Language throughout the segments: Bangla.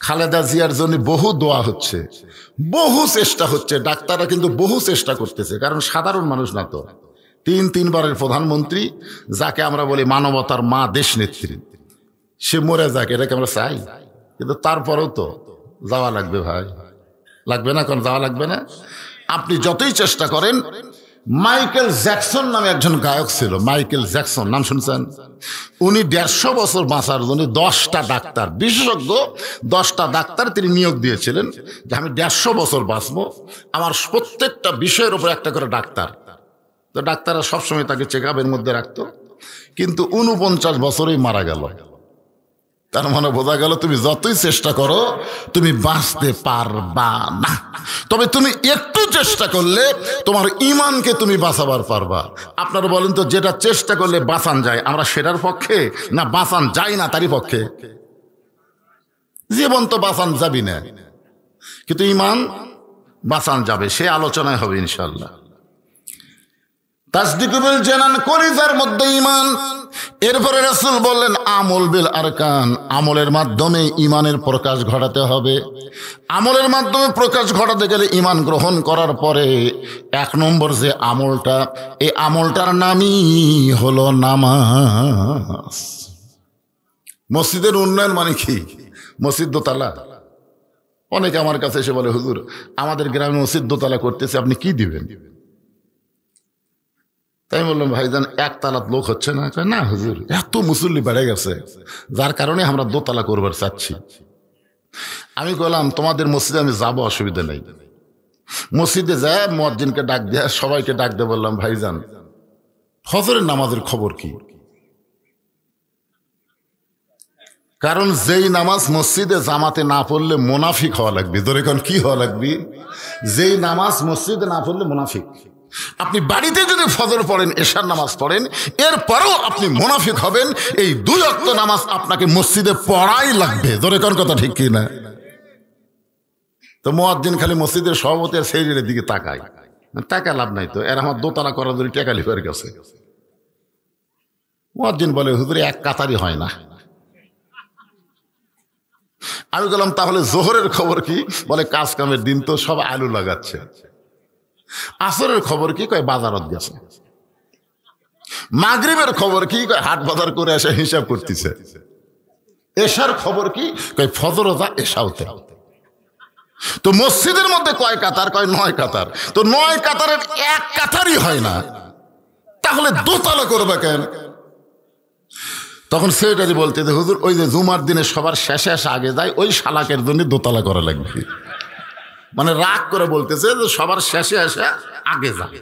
খালেদা জিয়ার জন্য বহু দোয়া হচ্ছে, বহু চেষ্টা হচ্ছে, ডাক্তাররা কিন্তু বহু চেষ্টা করতেছে, কারণ সাধারণ মানুষ না তো, তিনবারের প্রধানমন্ত্রী, যাকে আমরা বলি মানবতার মা, দেশ নেত্রী, সে মরে যাক, এটাকে আমরা চাই? কিন্তু তারপরেও তো যাওয়া লাগবে ভাই, লাগবে না? কোন যাওয়া লাগবে না? আপনি যতই চেষ্টা করেন, মাইকেল জ্যাকসন নামে একজন গায়ক ছিল, মাইকেল জ্যাকসন, নাম শুনছেন? উনি 150 বছর বাঁচার জন্য 10টা ডাক্তার, বিশেষজ্ঞ 10টা ডাক্তার তিনি নিয়োগ দিয়েছিলেন যে আমি 150 বছর বাঁচবো, আমার প্রত্যেকটা বিষয়ের উপর একটা করে ডাক্তার। তো ডাক্তাররা সবসময় তাকে চেক আপের মধ্যে রাখতো, কিন্তু 49 বছরেই মারা গেল। তার মানে বোঝা গেল তুমি যতই চেষ্টা করো তুমি বাঁচতে পারবা না, তবে তুমি একটু চেষ্টা করলে তোমার ইমানকে তুমি বাঁচাবার পারবা। আপনারা বলেন তো, যেটা চেষ্টা করলে বাঁচান যায়, আমরা সেটার পক্ষে না বাঁচান যায় না তারই পক্ষে? জীবন তো বাঁচান যাবি না, কিন্তু ইমান বাঁচান যাবে, সে আলোচনায় হবে ইনশাল্লাহ। তাসদিক বিল জানান, কলিজার মধ্যে ঈমান। এরপরে রাসূল বললেন আমল বিল আরকান, আমলের মাধ্যমে ঈমানের প্রকাশ ঘটাতে হবে। আমলের মাধ্যমে প্রকাশ ঘটাতে গেলে ঈমান গ্রহণ করার পরে 1 নম্বর যে আমলটা, এই আমলটার নামই হলো নামাজ। মসজিদের উন্নয়ন মানে কি? মসজিদ দোতলা। অনেকে আমার কাছে এসে বলে, হুজুর আমাদের গ্রামে মসজিদ দোতলা করতেছে, আপনি কি দিবেন? তাই বললাম, ভাইজান 1 তালাত লোক হচ্ছে না? না হুজুর, এত মুসল্লি বেড়ে গেছে, যার কারণে আমরা দোতলা করবার চাচ্ছি। আমি বললাম, তোমাদের মসজিদে আমি যাবো, অসুবিধা নেই। মসজিদে যায় মুয়াজ্জিনকে ডাক দেয়া, সবাইকে ডাক দিয়ে বললাম, ভাইজান ফজরের নামাজের খবর কি? কারণ যেই নামাজ মসজিদে জামাতে না পড়লে মুনাফিক হওয়া লাগবে। ধরে কোন কি হওয়া লাগবে? যেই নামাজ মসজিদে না পড়লে মুনাফিক। আপনি বাড়িতে যদি ফজর পড়েন, এশার নামাজ পড়েন, এরপরেও আপনি মুনাফিক হবেন। এই 2 ওয়াক্ত নামাজ আপনাকে মসজিদে পড়াই লাগবে। ধরে কোন কথা ঠিক কি না? তো মুয়াজ্জিন খালি মসজিদের সভাপতি আর সেই দিকে তাকায়, টাকা লাভ নাই তো, এর আমার দোতলা করার জন্য টাকা লিফের গেছে। মুয়াজ্জিন বলে, হুজুর 1 কাতারই হয় না। আমি বললাম, তাহলে জোহরের খবর কি? বলে, কাজ কামের দিন তো, সব আলু লাগাচ্ছে। আসরের খবর কি? কয় বাজারত গেছে। মাগরিবের খবর কি? কয় হাট বাজার করে এসে হিসাব করতেছে। এশার খবর কি? কয় ফজরতা এশাওতে। তো মসজিদের মধ্যে কয় কাতার? কয় 9 কাতার। তো 9 কাতারের 1 কাতারই হয় না, তাহলে দোতলা করবে কেন? তখন সেটারই বলতে, হুজুর ওই যে জুমার দিনে সবার শেষে এসে আগে যায়, ওই শালাকের জন্য দোতলা করা লাগবে। মানে রাগ করে বলতেছে যে সবার শেষে এসে আগে যায়।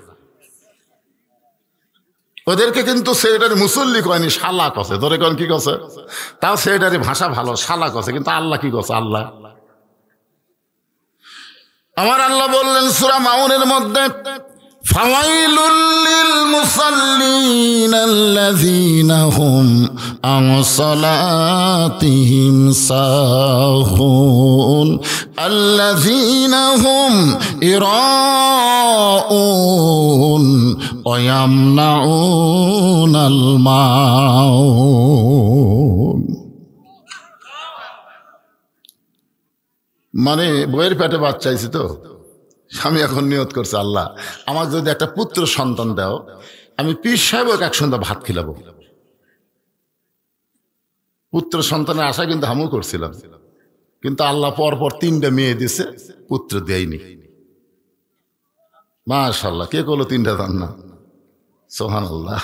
ওদেরকে কিন্তু সেটারি মুসল্লি কয়নি, শালাক আছে। ধরে কোন কি কছে? তাও সেটারি ভাষা ভালো, শালাক আছে। কিন্তু আল্লাহ কি কছে? আল্লাহ, আমার আল্লাহ বললেন সূরা মাউনের মধ্যে, ফাওয়াইলুল লিল মুসাল্লিন আল্লাযীনা হুম আন সালাতিহিম সাহুন আল্লাযীনা হুম ইরাউন ওয়া ইয়ামনাউনাল মাউন। মানে বইয়ের পেটে বাচ্চা আইছে তো, আমি এখন নিয়ত করছি, আল্লাহ আমার যদি একটা পুত্র সন্তান দাও, আমি পীর সাহেবকে এক সন্ধ্যা ভাত খিলাবো। পুত্র সন্তানের আশা কিন্তু আমিও করছিলাম, কিন্তু আল্লাহ পরপর 3টা মেয়ে দিছে, পুত্র দেয়নি। মাশাআল্লাহ, কে করলো 3টা দান না? সুবহানাল্লাহ।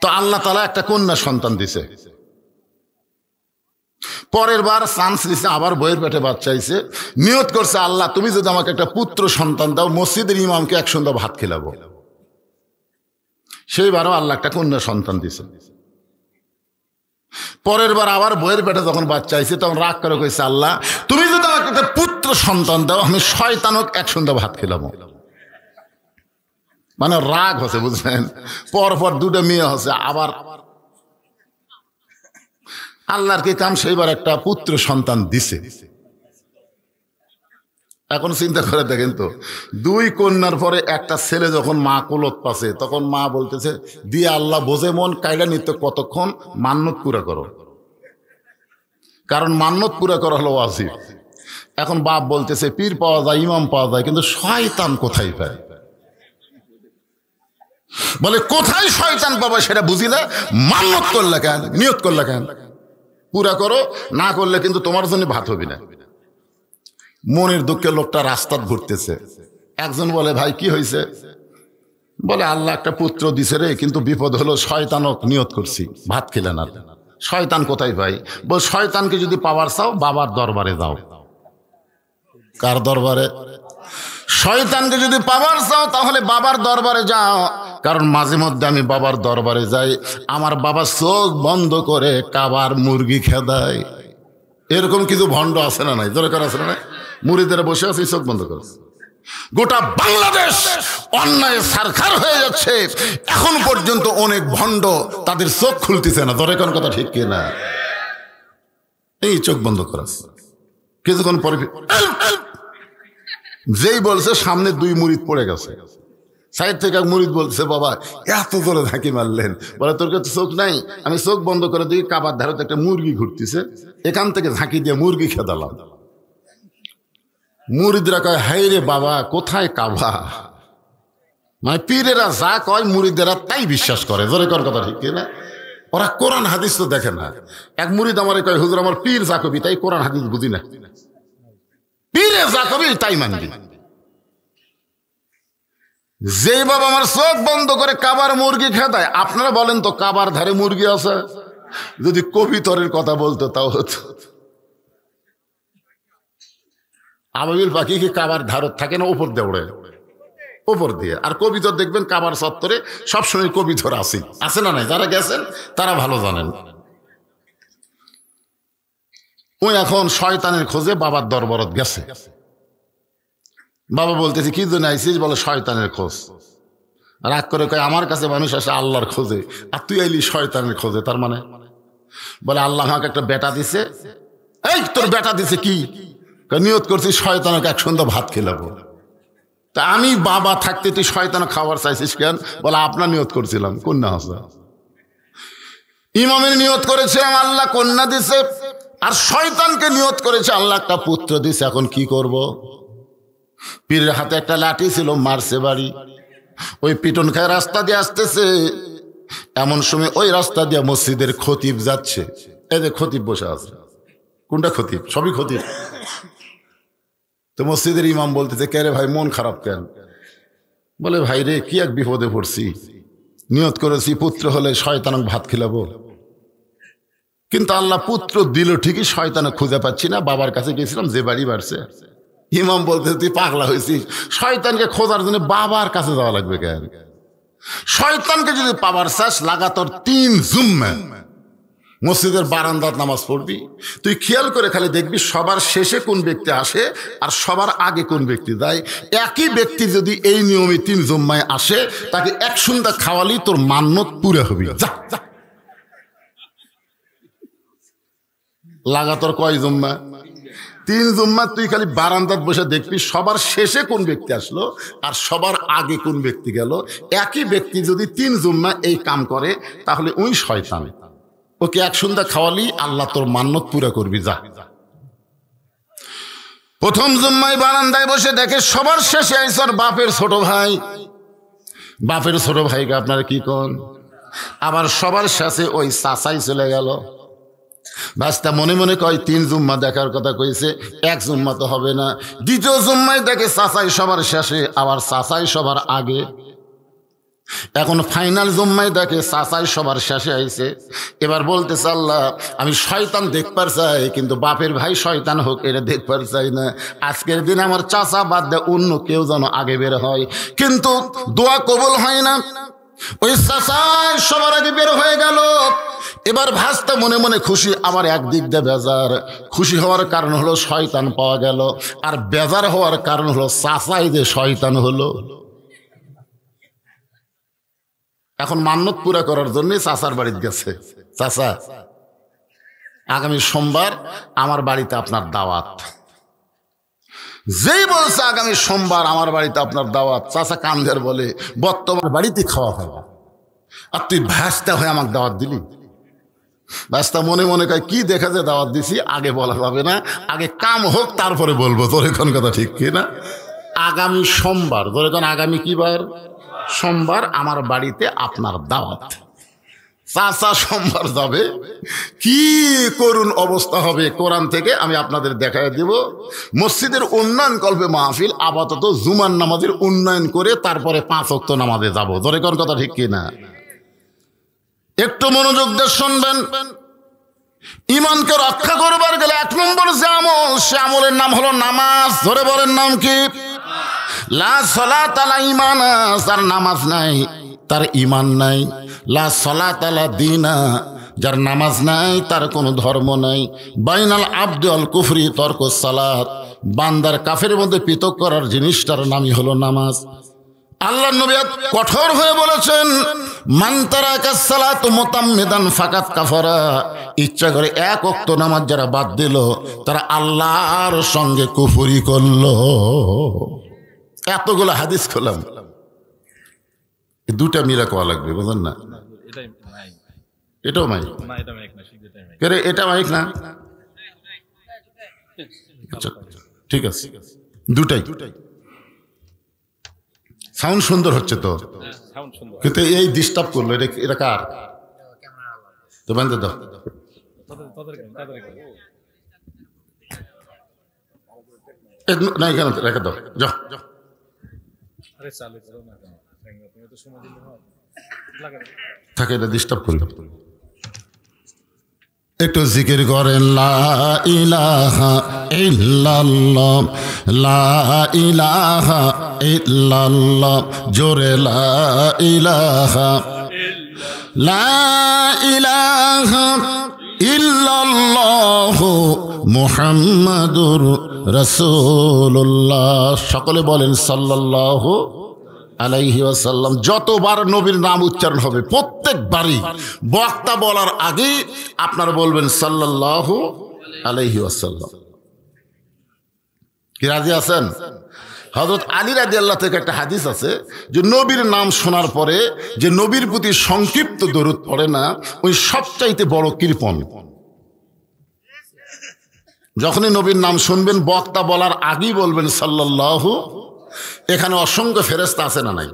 তো আল্লাহ তাআলা একটা কন্যা সন্তান দিছে। পরের বার চান্স দিছে, আবার বইয়ের পেটে বাচ্চা আইছে। নিয়ত করছে, আল্লাহ তুমি যদি আমাকে একটা পুত্র সন্তান দাও, মসজিদের ইমামকে এক সন্ধ্যা ভাত খিলাবো। সেইবারও আল্লাহ একটা কন্যা সন্তান দিছে। পরের বার আবার বইয়ের পেটে যখন বাচ্চা আইছে, তখন রাগ করে কইছে, আল্লাহ তুমি যদি আমাকে একটা পুত্র সন্তান দাও, আমি শয়তানক এক সন্ধ্যা ভাত খিলাবো। মানে রাগ হচ্ছে, বুঝলেন? পরপর 2টা মেয়ে হচ্ছে। আবার আল্লাহর কি কাম, সেইবার একটা পুত্র সন্তান দিছে। এখন চিন্তা করে দেখেন তো, 2 কন্যার পরে একটা ছেলে যখন মা কোলত পাশে, তখন মা বলতেছে দিয়ে আল্লাহ বোঝে মন কাইলা নিতে কতক্ষণ, মান্নত পুরা করো, কারণ মান্নত পুরা করা হলো ওয়াজিব। এখন বাপ বলতেছে পীর পাওয়া যায়, ইমাম পাওয়া যায়, কিন্তু শয়তান কোথায় পায়? বলে কোথায় শয়তান পাবা সেটা বুঝি না, মান্নত করলে কেন, নিয়ত করলে কেন? পুরা করো, না করলে কিন্তু তোমার জন্য ভাত হবে না। মনের দুঃখে লোকটা রাস্তাত ঘুরতেছে। একজন বলে ভাই কি হয়েছে? বলে আল্লাহ একটা পুত্র দিছে রে, কিন্তু বিপদ হলো শয়তানক নিয়ত করছি, ভাত খেলে না। শয়তান কোথায় ভাই? বল শয়তানকে যদি পাওয়ার চাও বাবার দরবারে যাও। কার দরবারে? শয়তানকে যদি পাওয়ার চাও তাহলে বাবার দরবারে যাও। কারণ মাঝে মধ্যে আমি বাবার দরবারে যাই, আমার বাবা চোখ বন্ধ করে কাবার মুরগি খেদায়। এরকম কিছু ভণ্ড আছে না নাই? দরকার আছে না নাই? মুরিদের বসে আছে চোখ বন্ধ করে। গোটা বাংলাদেশ অন্যায় সরকার হয়ে যাচ্ছে, এখন পর্যন্ত অনেক ভণ্ড তাদের চোখ খুলতেছে না। দরকার কথা ঠিক কিনা? এই চোখ বন্ধ করা, কিছুক্ষণ পরে যেই বলছে সামনে 2 মুরিদ পড়ে গেছে। সাইড থেকে এক মুরিদ বলছে বাবা এত জোরে ঝাঁকি মারলেন। বলে তোর কাছে চোখ নাই? আমি চোখ বন্ধ করে দিই, কাবার ধারে একটা মুরগি ঘুরতেছে, এখান থেকে ঝাঁকি দিয়ে মুরগি খেদালাম। মুরিদরা কয় হাই রে বাবা কোথায় কাবা? মানে পীরেরা যা কয় মুরিদেরা তাই বিশ্বাস করে। জোরে কর কথা ঠিক না? ওরা কোরআন হাদিস তো দেখে না। এক মুরিদ আমারে কয় হুজুর আমার পীর যা কবি তাই কোরআন হাদিস বুঝি না, পীরে যা কবি তাই মানবি। যে বাবা আমার চোখ বন্ধ করে কাবার মুরগি খেদায়, আপনারা বলেন তো কাবার ধারে মুরগি আছে? যদি কবিতরের কথা বলতো তাও হতো। আবাবিল পাখি কি কাবার ধারত থাকে না উপর দিয়ে ওড়ে? উপর দিয়ে। আর কবিতর দেখবেন কাবার চত্বরে সবসময় কবিতর আছে না নাই? যারা গেছেন তারা ভালো জানেন। ওই এখন শয়তানের খোঁজে বাবার দরবারত গেছে। বাবা বলতেছে কি জন্য আইসিস? বলে শয়তানের খোঁজ। রাগ করে কয় আমার কাছে মানুষ আসে আল্লাহর খোঁজে, আর তুই আইলি শয়তানের খোঁজে। তার মানে? বলে আল্লাহ আমাকে একটা বেটা দিছে। এই তোর বেটা দিছে কি? নিয়ত করছি শয়তানকে এক সন্ধ্যা ভাত খেলাবো। তা আমি বাবা থাকতে তুই শয়তান খাবার চাইছিস কেন? বলে আপনার নিয়ত করছিলাম কন্যা আছে। ইমামের নিয়ত করেছিলাম আল্লাহ কন্যা দিছে, আর শয়তানকে নিয়ত করেছে আল্লাহ একটা পুত্র দিছে। এখন কি করব? পীরের হাতে একটা লাঠি ছিল, মারছে বাড়ি। ওই পিটন খায় রাস্তা দিয়ে আসতেছে, এমন সময় ওই রাস্তা দিয়ে মসজিদের খতিব যাচ্ছে। এই যে খতিব বসে আছে। কোনটা খতিব? সবই খতিব। তো মসজিদের ইমাম বলতেছে কে রে ভাই মন খারাপ কেন? বলে ভাই রে কি এক বিপদে পড়ছি, নিয়ত করেছি পুত্র হলে শয়তানক ভাত খিলাবো, কিন্তু আল্লাহ পুত্র দিল ঠিকই, শয়তানক খুঁজে পাচ্ছি না। বাবার কাছে গেছিলাম, যে বাড়ি বাড়ছে। ইমাম বলতে তুই পাগলা হয়েছিস, শয়তানকে খোঁজার জন্য বাবার কাছে যাওয়া লাগবে কেন? শয়তানকে যদি পাবার চাস লাগাতার 3 জুম্মা মসজিদের বারান্দাত নামাজ পড়বি। তুই খেয়াল করে খালি দেখবি সবার শেষে কোন ব্যক্তি আসে আর সবার আগে কোন ব্যক্তি যায়। একই ব্যক্তি যদি এই নিয়মে 3 জুম্মায় আসে, তাকে এক সন্ধ্যা খাওয়ালি তোর মান্যত পুরা হবি। যা লাগাতার কয় জুম্মা? 3 জুম্মা। তুই খালি বারান্দাত বসে দেখবি সবার শেষে কোন ব্যক্তি আসলো আর সবার আগে কোন ব্যক্তি গেল। একই ব্যক্তি যদি 3 জুম্মা এই কাম করে তাহলে ওই শয়তান, ওকে এক সন্ধ্যা খাওয়ালি আল্লাহ তোর মান্যত পুরা করবি। যা। প্রথম জুম্মায় বারান্দায় বসে দেখে সবার শেষে আইসর বাপের ছোট ভাই। বাপের ছোট ভাইকে আপনারা কি কন? আবার সবার শেষে ওই চাচাই চলে গেল। বাস্তা মনে মনে কয় 3 জুম্মা দেখার কথা কইছে, 1 জুম্মা তো হবে না। দ্বিতীয় জুম্মায় দেখে চাচাই সবার শেষে, আবার চাচাই সবার আগে। এখন ফাইনাল জুম্মায় দেখে চাচাই সবার শেষে আইছে। এবার বলতেছে আল্লাহ আমি শয়তান দেখবার চাই, কিন্তু বাপের ভাই শয়তান হোক এটা দেখবার চাই না। আজকের দিন আমার চাচা বাদ দে অন্য কেউ যেন আগে বের হয়, কিন্তু দোয়া কবুল হয় না। ওই চাচাই সবার আগে বের হয়ে গেল। এবার ভাস্তা মনে মনে খুশি, আবার একদিক দিয়ে বেজার। খুশি হওয়ার কারণ হলো শয়তান পাওয়া গেল, আর বেজার হওয়ার কারণ হলো চাচাই যে শয়তান হলো। এখন মান্যত পুরা করার জন্য চাচার বাড়িতে গেছে। চাচা আগামী সোমবার আমার বাড়িতে আপনার দাওয়াত। যেই বলছে আগামী সোমবার আমার বাড়িতে আপনার দাওয়াত, চাচা কান্দের বলে বর্তমান বাড়িতে খাওয়া খাওয়া, আর তুই ভ্যাসটা হয়ে আমাকে দাওয়াত দিলি। ব্যস্তা মনে মনে কয় কি দেখা যায় দাওয়াত দিছি, আগে বলা যাবে না, আগে কাম হোক তারপরে বলবো। তোর এখন কথা ঠিক কি না? আগামী সোমবার, তোর এখন আগামী কি বার? সোমবার আমার বাড়িতে আপনার দাওয়াত। চাচা সোমবার যাবে, কি করুন অবস্থা হবে কোরআন থেকে আমি আপনাদের দেখায় দেব। মসজিদের উন্নয়ন কল্পে মাহফিল, আপাতত জুমার নামাজের উন্নয়ন করে তারপরে 5 ওয়াক্ত নামাজে যাবো। তোর এখন কথা ঠিক কি না? একটু মনোযোগ দিয়ে শুনবেন। ইমানকে রক্ষা করবার গেলে 1 নম্বর যে আমল, সে আমলের নাম হলো নামাজ। ধরে বলেন নাম কি? লা সালাত আলা ঈমান, যার নামাজ নাই তার ঈমান নাই। লা সালাত আলা দীনা, যার নামাজ নাই তার কোনো ধর্ম নাই। বাইনাল আবদি আল কুফরি তরকুস সালাত, বান্দার কাফের মধ্যে পৃথক করার জিনিসটার নামই হলো নামাজ। আল্লাহ নবী কঠোর হয়ে বলেছেন, মান তারাকাস সালাতু মুতাম্মিদান ফাকাত কাফারা, ইচ্ছা করে 1 ওয়াক্ত নামাজ যারা বাদ দিল তারা আল্লাহর সঙ্গে কুফরি করলো। এতগুলো হাদিস খোলাম, দুটা মিলা কোয়া লাগবে, বুঝলেন না? এটাও মাইক, এটা মাইক না? আচ্ছা ঠিক আছে, দুটাই সাউন্ড সুন্দর হচ্ছে তো, কিন্তু এই ডিস্টার্ব করলো। এটা কার? তো বান্ধে দাও। না এখানে রেখে দাও, যাও। থাকে, এটা ডিস্টার্ব করলো। একটু জিকির করেন, লা ইলাহা ইল্লাল্লাহ, লা ইলাহা ইল্লাল্লাহ, জোরে লা ইলাহা, লা ইলাহা ইল্লাল্লাহ মুহাম্মাদুর রাসূলুল্লাহ। সকলে বলেন সাল্লাল্লাহু আলাইহি ওয়াসাল্লাম। যতবার নবীর নাম উচ্চারণ হবে প্রত্যেকবারই বক্তা বলার আগে আপনারা বলবেন সাল্লাল্লাহু আলাইহি ওয়াসাল্লাম। কি রাজি আছেন? হযরত আলী রাদিয়াল্লাহু থেকে একটা হাদিস আছে যে নবীর নাম শোনার পরে যে নবীর প্রতি সংক্ষিপ্ত দরুদ পড়ে না, ওই সবচাইতে বড় কৃপণ। যখনই নবীর নাম শুনবেন বক্তা বলার আগেই বলবেন সাল্লাল্লাহু। এখানে অসংখ্য ফেরেশতা আছে না নাই?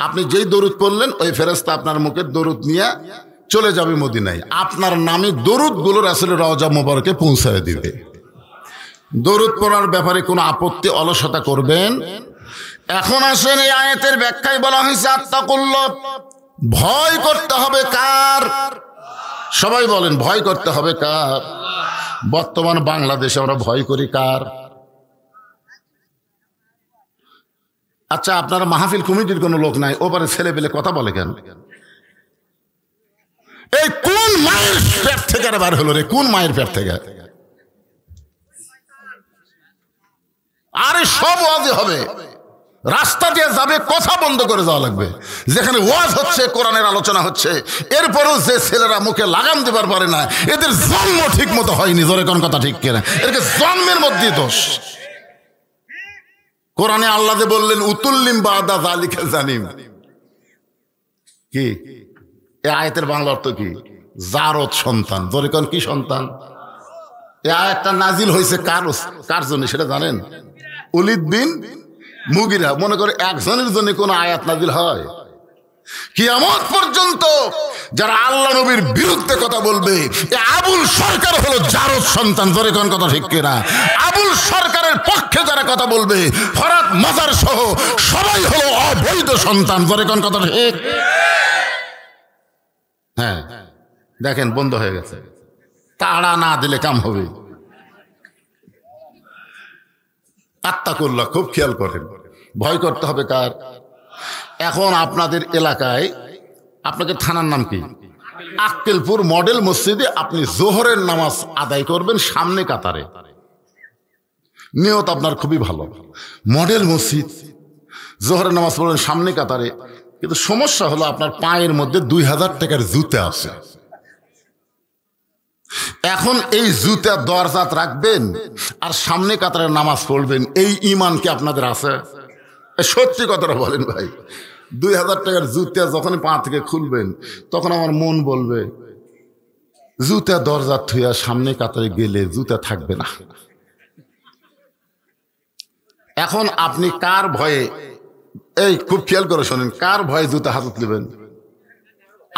আপনি যেই দরুদ পড়লেন ওই ফেরেশতা আপনার মুখে দরুদ নিয়ে চলে যাবে মদিনায়, আপনার নামে দরুদগুলো রাসূলের রওজা মোবারকে পৌঁছায় দিবে। দরুদ পড়ার ব্যাপারে কোনো আপত্তি অলসতা করবেন? এখন আসেন, এই আয়াতের ব্যাখ্যায় বলা হয়েছে আত্তাকুল্লাহ, ভয় করতে হবে কার? সবাই বলেন, ভয় করতে হবে কার? বর্তমান বাংলাদেশে আমরা ভয় করি কার? আচ্ছা, আপনারা মাহফিল কমিটির কোনো লোক নাই, ওপারে ছেলে পেলে কথা বলে কেন? এই কোন মায়ের পেট থেকে বার হলো রে? কোন মায়ের পেট থেকে? আরে সব ওয়াজে হবে, রাস্তা দিয়ে যাবে, কথা বন্ধ করে যাওয়া লাগবে। যেখানে ওয়াজ হচ্ছে, কোরআনের আলোচনা হচ্ছে, এরপরও যে ছেলেরা মুখে লাগাম দিবার পারে না, এদের জন্ম ঠিক মতো হয়নি। জোরে কোন কথা ঠিক কিনা? এদেরকে জন্মের মধ্যেই দোষ। কোরআনে আল্লাহ যে বললেন উতুল্লিম বাদা যালিকা জানিম, কি এই আয়াতের বাংলা অর্থ কি? জারদ সন্তান। জোরে কোন কি সন্তান? এই আয়াতটা নাজিল হয়েছে কার জন্য সেটা জানেন? ওলীদ বিন মুগিরা। মনে করে একজনের জন্য কোন আয়াত নাজিল হয়? কিয়ামত পর্যন্ত যারা আল্লাহ নবীর বিরুদ্ধে কথা বলবে, আবুল সরকার হলো জারদ সন্তান। ধরে কোন কথা ঠিক কিনা? আবুল সরকারের পক্ষে যারা কথা বলবে, ফরাত মাজার সহ সবাই হলো অবৈধ সন্তান। ধরে কোন কথা ঠিক? হ্যাঁ, দেখেন বন্ধ হয়ে গেছে। তাড়া না দিলে কাম হবে। আত্তাকুল্লাহ, খুব খেয়াল করেন, ভয় করতে হবে কার? এখন আপনাদের এলাকায়, আপনাকে থানার নাম কি? আক্কেলপুর মডেল মসজিদে আপনি জোহরের নামাজ আদায় করবেন সামনে কাতারে। নিয়ত আপনার খুবই ভালো, মডেল মসজিদ, জোহরের নামাজ পড়বেন সামনে কাতারে। কিন্তু সমস্যা হলো আপনার পায়ের মধ্যে 2000 টাকার জুতা আছে। এখন এই জুতা দরজাত রাখবেন আর সামনে কাতারে নামাজ পড়বেন, এই ইমান কি আপনাদের আছে? সত্যি কথাটা বলেন ভাই। 2000 টাকার জুতা যখন পা থেকে খুলবেন তখন আমার মন বলবে জুতা দরজা থুয়া সামনে কাতারে গেলে জুতা থাকবে না। এখন আপনি কার ভয়ে, এই খুব খেয়াল করে শোনেন, কার ভয়ে জুতা হাতত নেবেন?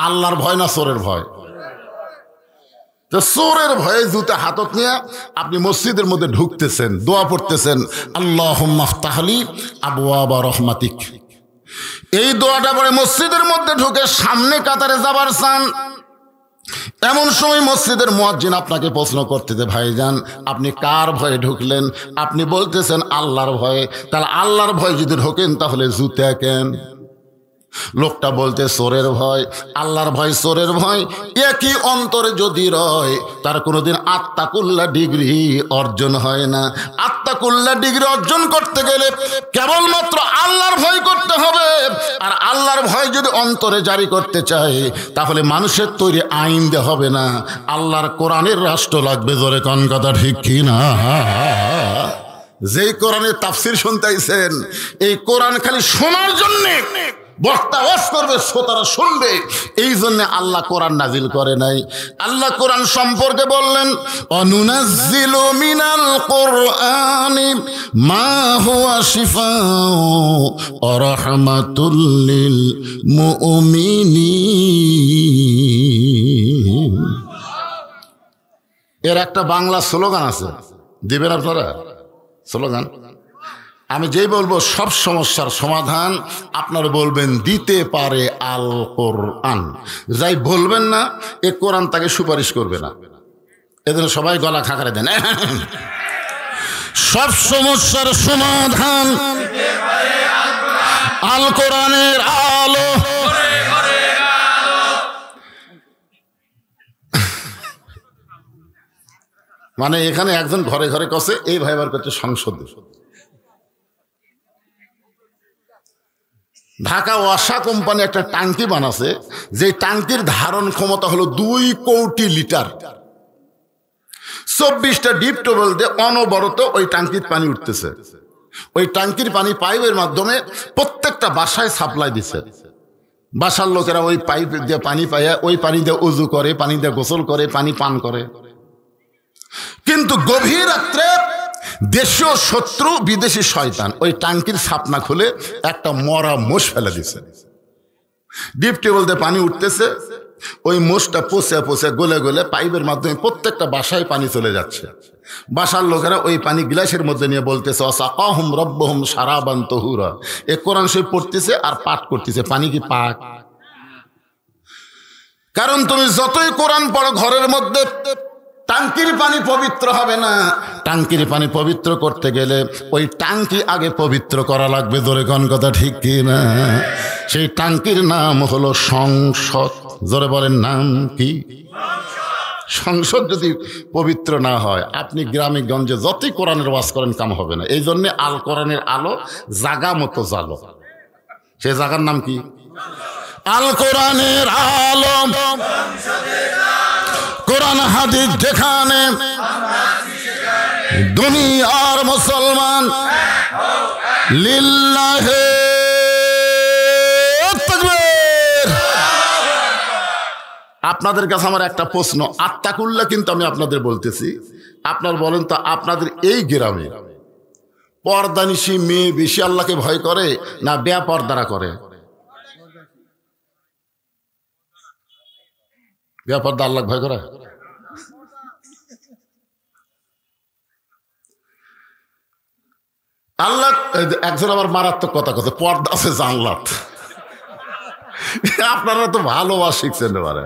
আল্লাহর ভয় না চোরের ভয়? তো চোরের ভয়ে জুতা হাতত নিয়ে আপনি মসজিদের মধ্যে ঢুকতেছেন, দোয়া পড়তেছেন, আল্লাহুম্মা ফতাহলি আবওয়াবা রহমাতিক। এই দোয়াটা পড়ে মসজিদের মধ্যে ঢুকে সামনে কাতারে যাবার চান। এমন সময় মসজিদের মুয়াজ্জিন আপনাকে প্রশ্ন করতেছে, ভাইজান আপনি কার ভয়ে ঢুকলেন? আপনি বলতেছেন আল্লাহর ভয়ে। তাহলে আল্লাহর ভয় যদি ঢোকেন তাহলে জুতা কেন? লোকটা বলতে চোরের ভয়, আল্লাহর ভয় চোরের ভয় একই অন্তরে যদি রয় তার কোনোদিন আত্তাকুল্লাহ ডিগ্রি অর্জন হয় না। আত্তাকুল্লাহ ডিগ্রি অর্জন করতে গেলে কেবলমাত্র আল্লাহর ভয় করতে হবে। আর আল্লাহর ভয় যদি অন্তরে জারি করতে চায় তাহলে মানুষের তৈরি আইন দিয়ে হবে না, আল্লাহর কোরআনের রাষ্ট্র লাগবে। জোরে কোন কথা ঠিক কি না? যেই কোরআনের তাফসির শুনতেছেন, এই কোরআন খালি শোনার জন্যে বক্তা ওয়াজ করবে, শ্রোতারা শুনবে, এই জন্য আল্লাহ কোরআন নাজিল করে নাই। আল্লাহ কোরআন সম্পর্কে বললেন, অনুনাজ্জিলু মিনাল কোরআনি মা হুয়া শিফাউ ওয়া রাহমাতুল লিল মুমিনিন। এর একটা বাংলা স্লোগান আছে, দিবেন আপনারা স্লোগান? আমি যেই বলবো সব সমস্যার সমাধান আপনারা বলবেন দিতে পারে আল কোরআন। যাই বলবেন না এ কোরআন তাকে সুপারিশ করবে না। এজন্য সবাই গলা খাকারে দেন, সব সমস্যার সমাধান আল কোরআনের আলো। মানে এখানে একজন ঘরে ঘরে কছে, এই ভাইবার করছে সংসদ। ঢাকা ওয়াসা কোম্পানি একটা ট্যাঙ্কি বানাছে, যে ট্যাঙ্কির ধারণ ক্ষমতা হলো 2 কোটি লিটার। 24টা ডিপ টিউবওয়েল দিয়ে অনবরত ওই ট্যাঙ্কির পানি উঠতেছে। ওই ট্যাঙ্কির পানি পাইপের মাধ্যমে প্রত্যেকটা বাসায় সাপ্লাই দিচ্ছে। বাসার লোকেরা ওই পাইপ দিয়ে পানি পাইয়া ওই পানি দিয়ে উজু করে, পানি দিয়ে গোসল করে, পানি পান করে। কিন্তু গভীর রাত্রে দেশীয় শত্রু বিদেশি শয়তান ওই ট্যাঙ্কির ছাপনা খুলে একটা মরা মোষ ফেলে দিছে। ডিপ টিউবওয়েল দিয়ে পানি উঠতেছে, ওই মোষটা পচে পচে গলে গলে পাইপের মাধ্যমে প্রত্যেকটা বাসায় পানি চলে যাচ্ছে। বাসার লোকেরা ওই পানি গ্লাসের মধ্যে নিয়ে বলতেছে, ওয়াসাকাহুম রব্বুহুম শারাবান তাহুরা। এ কোরআন শরীফ পড়তেছে আর পাঠ করতেছে, পানি কি পাক? কারণ তুমি যতই কোরআন পড়ো ঘরের মধ্যে, টাঙ্কির পানি পবিত্র হবে না। টাঙ্কির পানি পবিত্র করতে গেলে ওই টাঙ্কি আগে পবিত্র করা লাগবে। জোরে কোন কথা ঠিক কি না? সেই টাঙ্কির নাম হলো সংসদ। জোরে বলেন, নাম কি? সংসদ যদি পবিত্র না হয় আপনি গ্রামে গঞ্জে যতই কোরআনের ওয়াজ করেন কাম হবে না। এই জন্যে আল কোরআনের আলো জাগা মতো জালো। সে জাগার নাম কি? আল কোরআনের আলো। কোরআন হাদিস যেখানে, দুনিয়ার মুসলমান লিল্লাহে তাকবীর। আপনাদের কাছে আমার একটা প্রশ্ন, আত্তাকুল্লাহ কিন্তু আমি আপনাদের বলতেছি, আপনার বলেন তো আপনাদের এই গ্রামে পর্দানিশী মেয়ে বেশি আল্লাহকে ভয় করে না বেপর্দারা করে? বেপর্দা আল্লাহ ভয় করে? আল্লাহ একজন আবার মারাত্মক কথা কথা, পর্দা আছে জানলাত। আপনারা তো ভালোবাসা শিখছেন এবারে।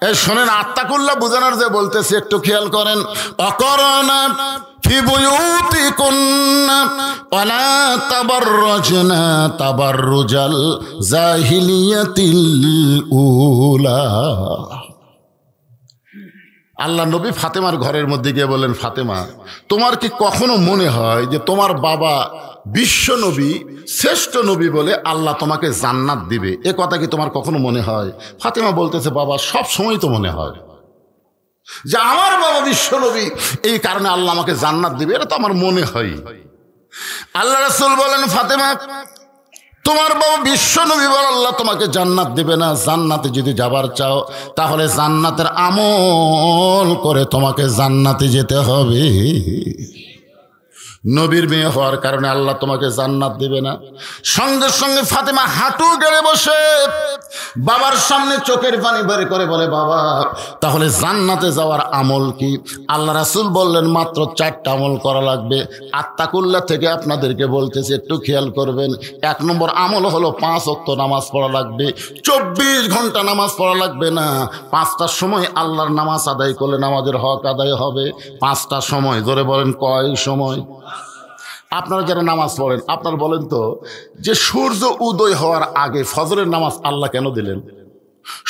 এই শোনেন, আত্তাকুল্লাহ বোঝানোর যে বলতেছে একটু খেয়াল করেন। অকরনা ফি বুয়ুতিকুন্না ওয়ালা তাবাররাজনা তাবাররুজাল জাহিলিয়াতিল উলা। আল্লাহ নবী ফাতেমার ঘরের মধ্যে গিয়ে বলেন, ফাতেমা তোমার কি কখনো মনে হয় যে তোমার বাবা বিশ্ব নবী, শ্রেষ্ঠ নবী বলে আল্লাহ তোমাকে জান্নাত দিবে, এ কথা কি তোমার কখনো মনে হয়? ফাতেমা বলতেছে, বাবা সব সময় তো মনে হয় যে আমার বাবা বিশ্ব নবী, এই কারণে আল্লাহ আমাকে জান্নাত দিবে, এটা তো আমার মনে হয়। আল্লাহ রাসূল বলেন, ফাতেমা তোমার বাবা বিশ্ব নবী বলে আল্লাহ তোমাকে জান্নাত দিবে না। জান্নাতে যদি যাবার চাও তাহলে জান্নাতের আমল করে তোমাকে জান্নাতে যেতে হবে। নবীর মেয়ে হওয়ার কারণে আল্লাহ তোমাকে জান্নাত দিবে না। সঙ্গে সঙ্গে ফাতেমা হাঁটু গেড়ে বসে বাবার সামনে চোখের পানি বের করে বলে, বাবা তাহলে জান্নাতে যাওয়ার আমল কি? আল্লাহ রাসূল বললেন, মাত্র 4টা আমল করা লাগবে। আত্তাকুল্লাহ থেকে আপনাদেরকে বলতেছি, একটু খেয়াল করবেন। 1 নম্বর আমল হলো 5 ওয়াক্ত নামাজ পড়া লাগবে। 24 ঘন্টা নামাজ পড়া লাগবে না, 5টার সময় আল্লাহর নামাজ আদায় করলে নামাজের হক আদায় হবে। 5টা সময়, ধরে বলেন কয় সময়? আপনারা যারা নামাজ পড়েন, আপনারা বলেন তো যে সূর্য উদয় হওয়ার আগে ফজরের নামাজ আল্লাহ কেন দিলেন?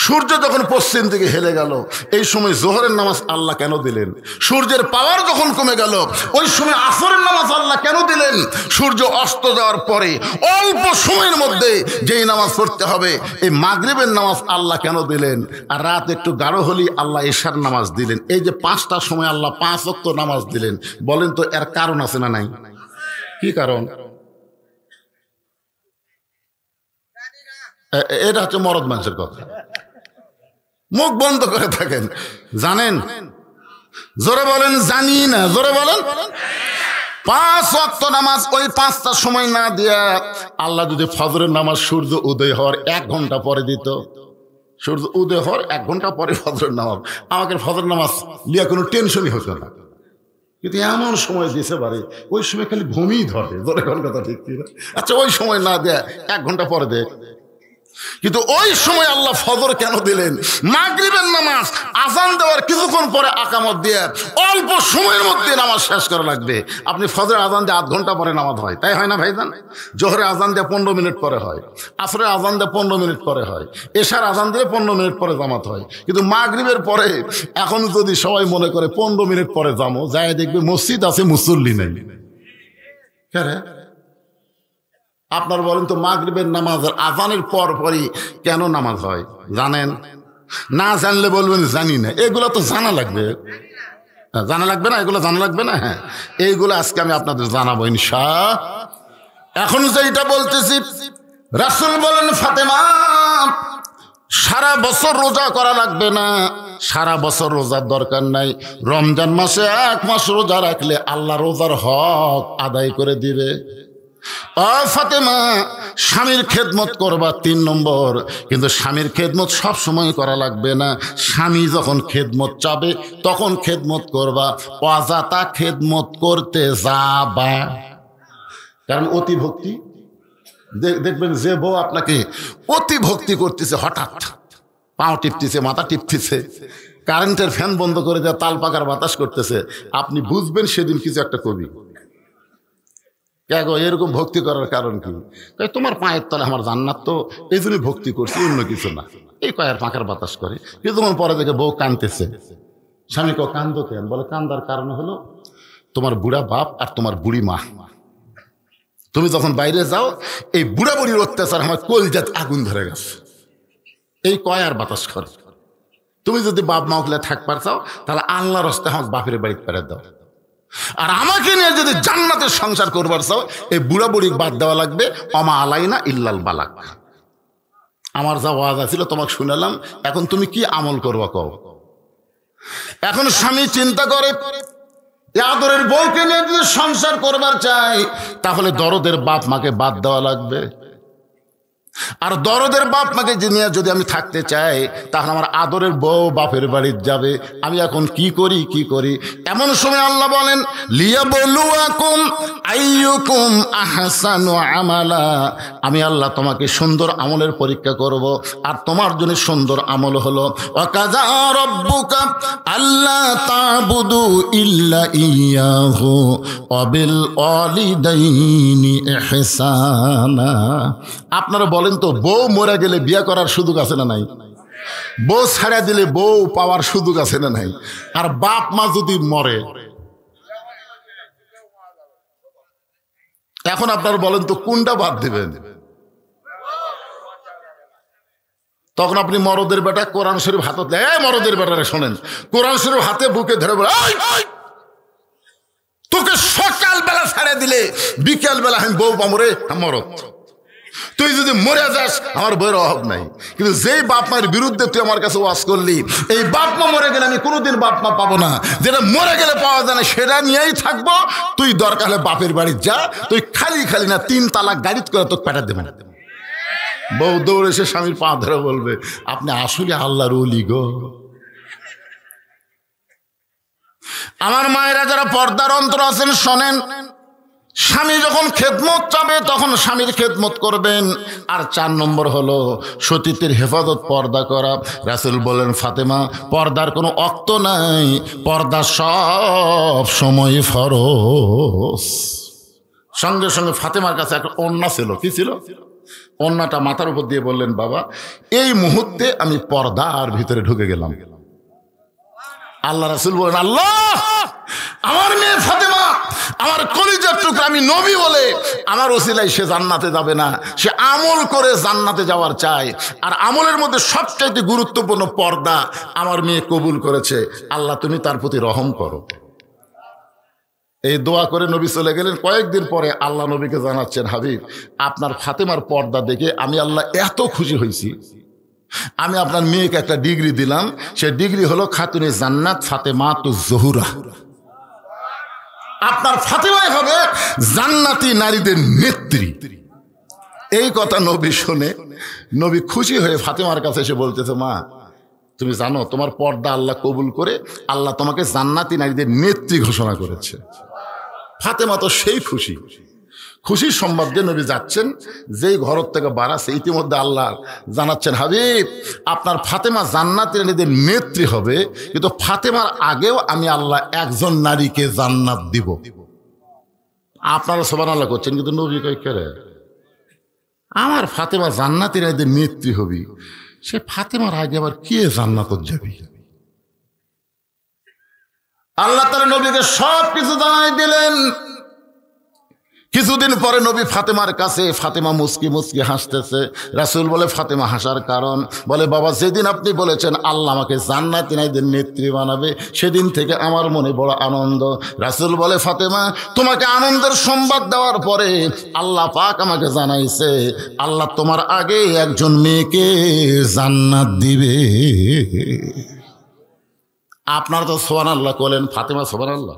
সূর্য যখন পশ্চিম দিকে হেলে গেল এই সময় জোহরের নামাজ আল্লাহ কেন দিলেন? সূর্যের পাওয়ার যখন কমে গেল ওই সময় আসরের নামাজ আল্লাহ কেন দিলেন? সূর্য অস্ত যাওয়ার পরে অল্প সময়ের মধ্যে যেই নামাজ পড়তে হবে এই মাগরিবের নামাজ আল্লাহ কেন দিলেন? আর রাত একটু গাঢ় হলেই আল্লাহ এশার নামাজ দিলেন। এই যে 5টার সময় আল্লাহ 5 ওয়াক্ত নামাজ দিলেন, বলেন তো এর কারণ আছে না নাই? কি কারণ? এটা হচ্ছে মরদ মানুষের কথা। মুখ বন্ধ করে থাকেন। জানেন? জোরে বলেন জানি না। জোরে বলেন। 5 ওয়াক্ত নামাজ ওই 5টার সময় না দিয়া আল্লাহ যদি ফজরের নামাজ সূর্য উদয় হওয়ার 1 ঘন্টা পরে দিত, সূর্য উদয় হওয়ার 1 ঘন্টা পরে ফজরের নামাজ, আমাকে ফজরের নামাজ লিয়া কোনো টেনশনই হতো না। কিন্তু এমন সময় দিয়েছে বাড়ি, ওই সময় খালি ঘুমিয়ে ধরে। ধরে কোন কথা ঠিক কিনা? আচ্ছা ওই সময় না দেয়, 1 ঘন্টা পরে দেয়। কিন্তু ওই সময় আল্লাহ ফজর কেন দিলেন? মাগরিবের নামাজ আযান দেওয়ার কিছুক্ষণ পরে আকামত দিয়ে অল্প সময়ের মধ্যে নামাজ শেষ করা লাগবে। আপনি ফজরের আযান দিয়ে 8 ঘন্টা পরে নামাজ হয়, তাই হয় না ভাইজান? জোহরের আযান দিয়ে 15 মিনিট পরে হয়, আসরের আযান দিয়ে 15 মিনিট পরে হয়, এশার আযান দিয়ে 15 মিনিট পরে জামাত হয়। কিন্তু মাগরিবের পরে এখন যদি সবাই মনে করে 15 মিনিট পরে জামো, যায় দেখবে মসজিদ আছে মুসল্লি নেই। কেন? আপনার বলেন তো মাগরিবের নামাজের আযানের পর পরই কেন নামাজ হয়? জানেন? না জানলে বলবেন জানি না। এগুলো তো জানা লাগবে। জানা লাগবে না? এগুলো জানা লাগবে না? হ্যাঁ, এইগুলো আজকে আমি আপনাদের জানাবো ইনশাআল্লাহ। এখন যেটা বলতেছি, রাসূল বলেন, ফাতেমা সারা বছর রোজা করা লাগবে না, সারা বছর রোজার দরকার নাই। রমজান মাসে 1 মাস রোজা রাখলে আল্লাহ রোজার হক আদায় করে দিবে। ফাতেমা স্বামীর খেদমত করবা 3 নম্বর, কিন্তু স্বামীর খেদমত সব সময় করা লাগবে না। স্বামী যখন খেদমত চাবে তখন খেদমত করবা, অযথা খেদমত করতে যাবা। কারণ অতি ভক্তি, দেখবেন যে বউ আপনাকে অতি ভক্তি করতেছে, হঠাৎ পাও টিপতেছে, মাথা টিপতেছে, কারেন্টের ফ্যান বন্ধ করে দেওয়া, তাল পাকার বাতাস করতেছে, আপনি বুঝবেন সেদিন কিছু একটা কবি। গো এরকম ভক্তি করার কারণ কি? তোমার পায়ের তলে আমার জান্নাত, তো এই জন্যই ভক্তি করছি, অন্য কিছু না। এই পায়ের পাখার বাতাস করে। কিছুক্ষণ পরে দেখে বউ কাঁদতেছে। স্বামী কেউ কান্দো কেন? বলে কান্দার কারণ হলো তোমার বুড়া বাপ আর তোমার বুড়ি মা, তুমি যখন বাইরে যাও এই বুড়া বুড়ির অত্যাচার আমার কলজাত আগুন ধরে গেছে, এই কয় আর বাতাস করে। তুমি যদি বাপ মা ওগুলো থাকবার চাও তাহলে আল্লাহর রাস্তায় আমার বাপের বাড়ি পেরে দাও। আর আমাকে নিয়ে যদি জান্নাতের সংসার করবার চাও এই বুড়া বুড়ি বাদ দেওয়া লাগবে। অমা আলাইনা ইল্লাল বালাক। আমার যা ওয়াজ ছিল তোমাকে শুনালাম, এখন তুমি কি আমল করবা কও? এখন স্বামী চিন্তা করে আদরের বউকে নিয়ে যদি সংসার করবার চাই তাহলে দরদের বাপ মাকে বাদ দেওয়া লাগবে। আর দরদের বাপ মাকে নিয়ে যদি আমি থাকতে চাই তাহলে আমার আদরের বউ বাপের বাড়ি যাবে। আমি এখন কি করি? এমন সময় আল্লাহ বলেন, লিয়াবলুয়াকুম আইয়ুকুম আহসানু আমালা। আমি আল্লাহ তোমাকে সুন্দর আমলের পরীক্ষা করব। আর তোমার জন্য সুন্দর আমল হলো ওয়াকাযা রাব্বুকা আল্লা তা'বুদু ইল্লা ইয়াহু ওয়া বিল ওয়ালিদাইনি ইহসানা। আপনারা বলেন তো, বউ মরে গেলে বিয়ে করার সুযোগ আছে না নাই? বউ ছাড়া দিলে বউ পাওয়ার সুযোগ আছে না নাই? আর বাপ মা যদি মরে, এখন আপনারা বলেন তো কোনটা বাদ দিবেন? তখন আপনি মরদের বেটা কোরআন শরীফ হাতে, মরদের বেটারে শোনেন, কোরআন শরীফ হাতে বুকে ধরে বলে, তোকে সকালবেলা ছেড়ে দিলে বিকেল বেলা আমি বউ পামরে মরদ, তুই যদি মরে যাস আমার বইয়ের অভাব নাই। কিন্তু যেই বাপ মায়ের বিরুদ্ধে তুই আমার কাছে ওয়াজ করলি, এই বাপ মা মরে গেলে আমি কোনোদিন বাপ মা পাবো না, যেটা মরে গেলে পাওয়া যায় না সেটা নিয়েই থাকবো। তুই দরকার হলে বাপের বাড়ি যা, তুই খালি খালি না 3 তালাক গাড়িত করে তোকে পেটা দেবে না। বউ দৌড়ে এসে স্বামীর পা ধরে বলবে, আপনি আসলে আল্লাহর ওলি গো। আমার মায়েরা যারা পর্দার অন্তর আছেন শোনেন, স্বামী যখন খেদমত চাবে তখন স্বামীর খেদমত করবেন। আর 4 নম্বর হলো সতীত্বের হেফাজত, পর্দা করা। রাসূল বলেন, ফাতেমা পর্দার কোনো অক্ত নাই, পর্দা সব সময় ফরজ। সঙ্গে সঙ্গে ফাতেমার কাছে একটা ওড়না ছিল। কি ছিল? ওড়নাটা মাথার উপর দিয়ে বললেন, বাবা এই মুহূর্তে আমি পর্দার ভিতরে ঢুকে গেলাম। আল্লাহ রাসূল বলেন, আল্লাহ আমার মেয়ে ফাতেমা আমার কলিজার টুকরা, আমি নবী বলে আমার ওসিলায় সে জান্নাতে যাবে না, সে আমল করে জান্নাতে যাওয়ার চায়। আর আমলের মধ্যে সবচাইতে গুরুত্বপূর্ণ পর্দা আমার মেয়ে কবুল করেছে, আল্লাহ তুমি তার প্রতি রহম করো। এই দোয়া করে নবী চলে গেলেন। কয়েকদিন পরে আল্লাহ নবীকে জানাচ্ছেন, হাবিব আপনার ফাতেমার পর্দা দেখে আমি আল্লাহ এত খুশি হয়েছি, আমি আপনার মেয়েকে একটা ডিগ্রি দিলাম, সে ডিগ্রি হলো খাতুনে জান্নাত ফাতেমাতুজ জোহরা। আপনার ফাতেমাই হবে জান্নাতি নারীদের নেত্রী। এই কথা নবী শুনে নবী খুশি হয়ে ফাতেমার কাছে এসে বলতেছে, মা তুমি জানো তোমার পর্দা আল্লাহ কবুল করে আল্লাহ তোমাকে জান্নাতি নারীদের নেত্রী ঘোষণা করেছে। ফাতেমা তো সেই খুশি, খুশির সংবাদ দিয়ে নবী যাচ্ছেন, যেই ঘর থেকে বাড়াচ্ছে ইতিমধ্যে আল্লাহ জানাচ্ছেন, হাবিব আপনার ফাতেমা জান্নাতি নারীদের নেত্রী হবে, কিন্তু ফাতেমার আগেও আমি আল্লাহ একজন নারীকে জান্নাত দিব। আপনারা সুবহানাল্লাহ করছেন, কিন্তু নবী কই করে আমার ফাতেমা জান্নাতি নারীদের নেত্রী হবি, সে ফাতেমার আগে আবার কে জান্নাতত যাবি? আল্লাহ তাআলা নবীকে সব কিছু জানাই দিলেন। কিছুদিন পরে নবী ফাতেমার কাছে, ফাতেমা মুস্কি মুস্কি হাসতেছে। রাসূল বলে, ফাতেমা হাসার কারণ? বলে, বাবা যেদিন আপনি বলেছেন আল্লাহ আমাকে জান্নাতি নারীদের নেত্রী বানাবে, সেদিন থেকে আমার মনে বড় আনন্দ। রাসূল বলে, ফাতেমা তোমাকে আনন্দের সংবাদ দেওয়ার পরে আল্লাহ পাক আমাকে জানাইছে আল্লাহ তোমার আগে একজন মেয়েকে জান্নাত দিবে। আপনারা তো সুবহানাল্লাহ বলেন, ফাতেমা সুবহানাল্লাহ।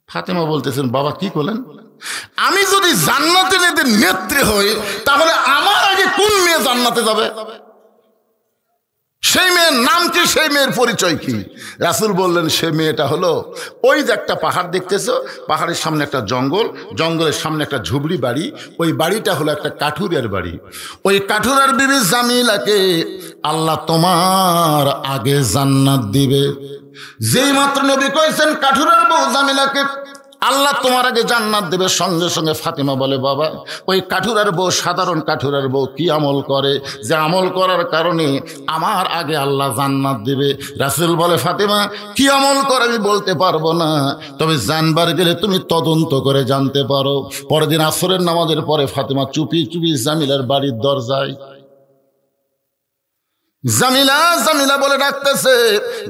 ফাতেমা বলতেছেন, বাবা কি করলেন? আমি যদি জান্নাতে মেয়েদের নেত্রী হই, তাহলে আমার আগে কোন মেয়ে জান্নাতে যাবে? সেই মেয়ের নাম কি, সেই মেয়ের পরিচয় কি? রাসূল বললেন, সে মেয়েটা হলো ওই যে একটা পাহাড় দেখতেছো, পাহাড়ের সামনে একটা জঙ্গল, জঙ্গলের সামনে একটা ঝুবড়ি বাড়ি, ওই বাড়িটা হলো একটা কাঠুরিয়ার বাড়ি। ওই কাঠুরিয়ার বিবি জামিলাকে আল্লাহ তোমার আগে জান্নাত দিবে। যেই মাত্র নবী কইছেন কাঠুরিয়ার বউ জামিলাকে আল্লাহ তোমার আগে জান্নাত দেবে, সঙ্গে সঙ্গে ফাতেমা বলে, বাবা ওই কাঠুরার বউ সাধারণ কাঠুরার বউ কি আমল করে যে আমল করার কারণে আমার আগে আল্লাহ জান্নাত দেবে? রাসূল বলে, ফাতেমা কি আমল করে আমি বলতে পারবো না, তবে জানবার গেলে তুমি তদন্ত করে জানতে পারো। পরের দিন আসরের নামাজের পরে ফাতেমা চুপি চুপি জামিলার বাড়ির দরজায়, জামিলা জামিলা বলে ডাকতেছে।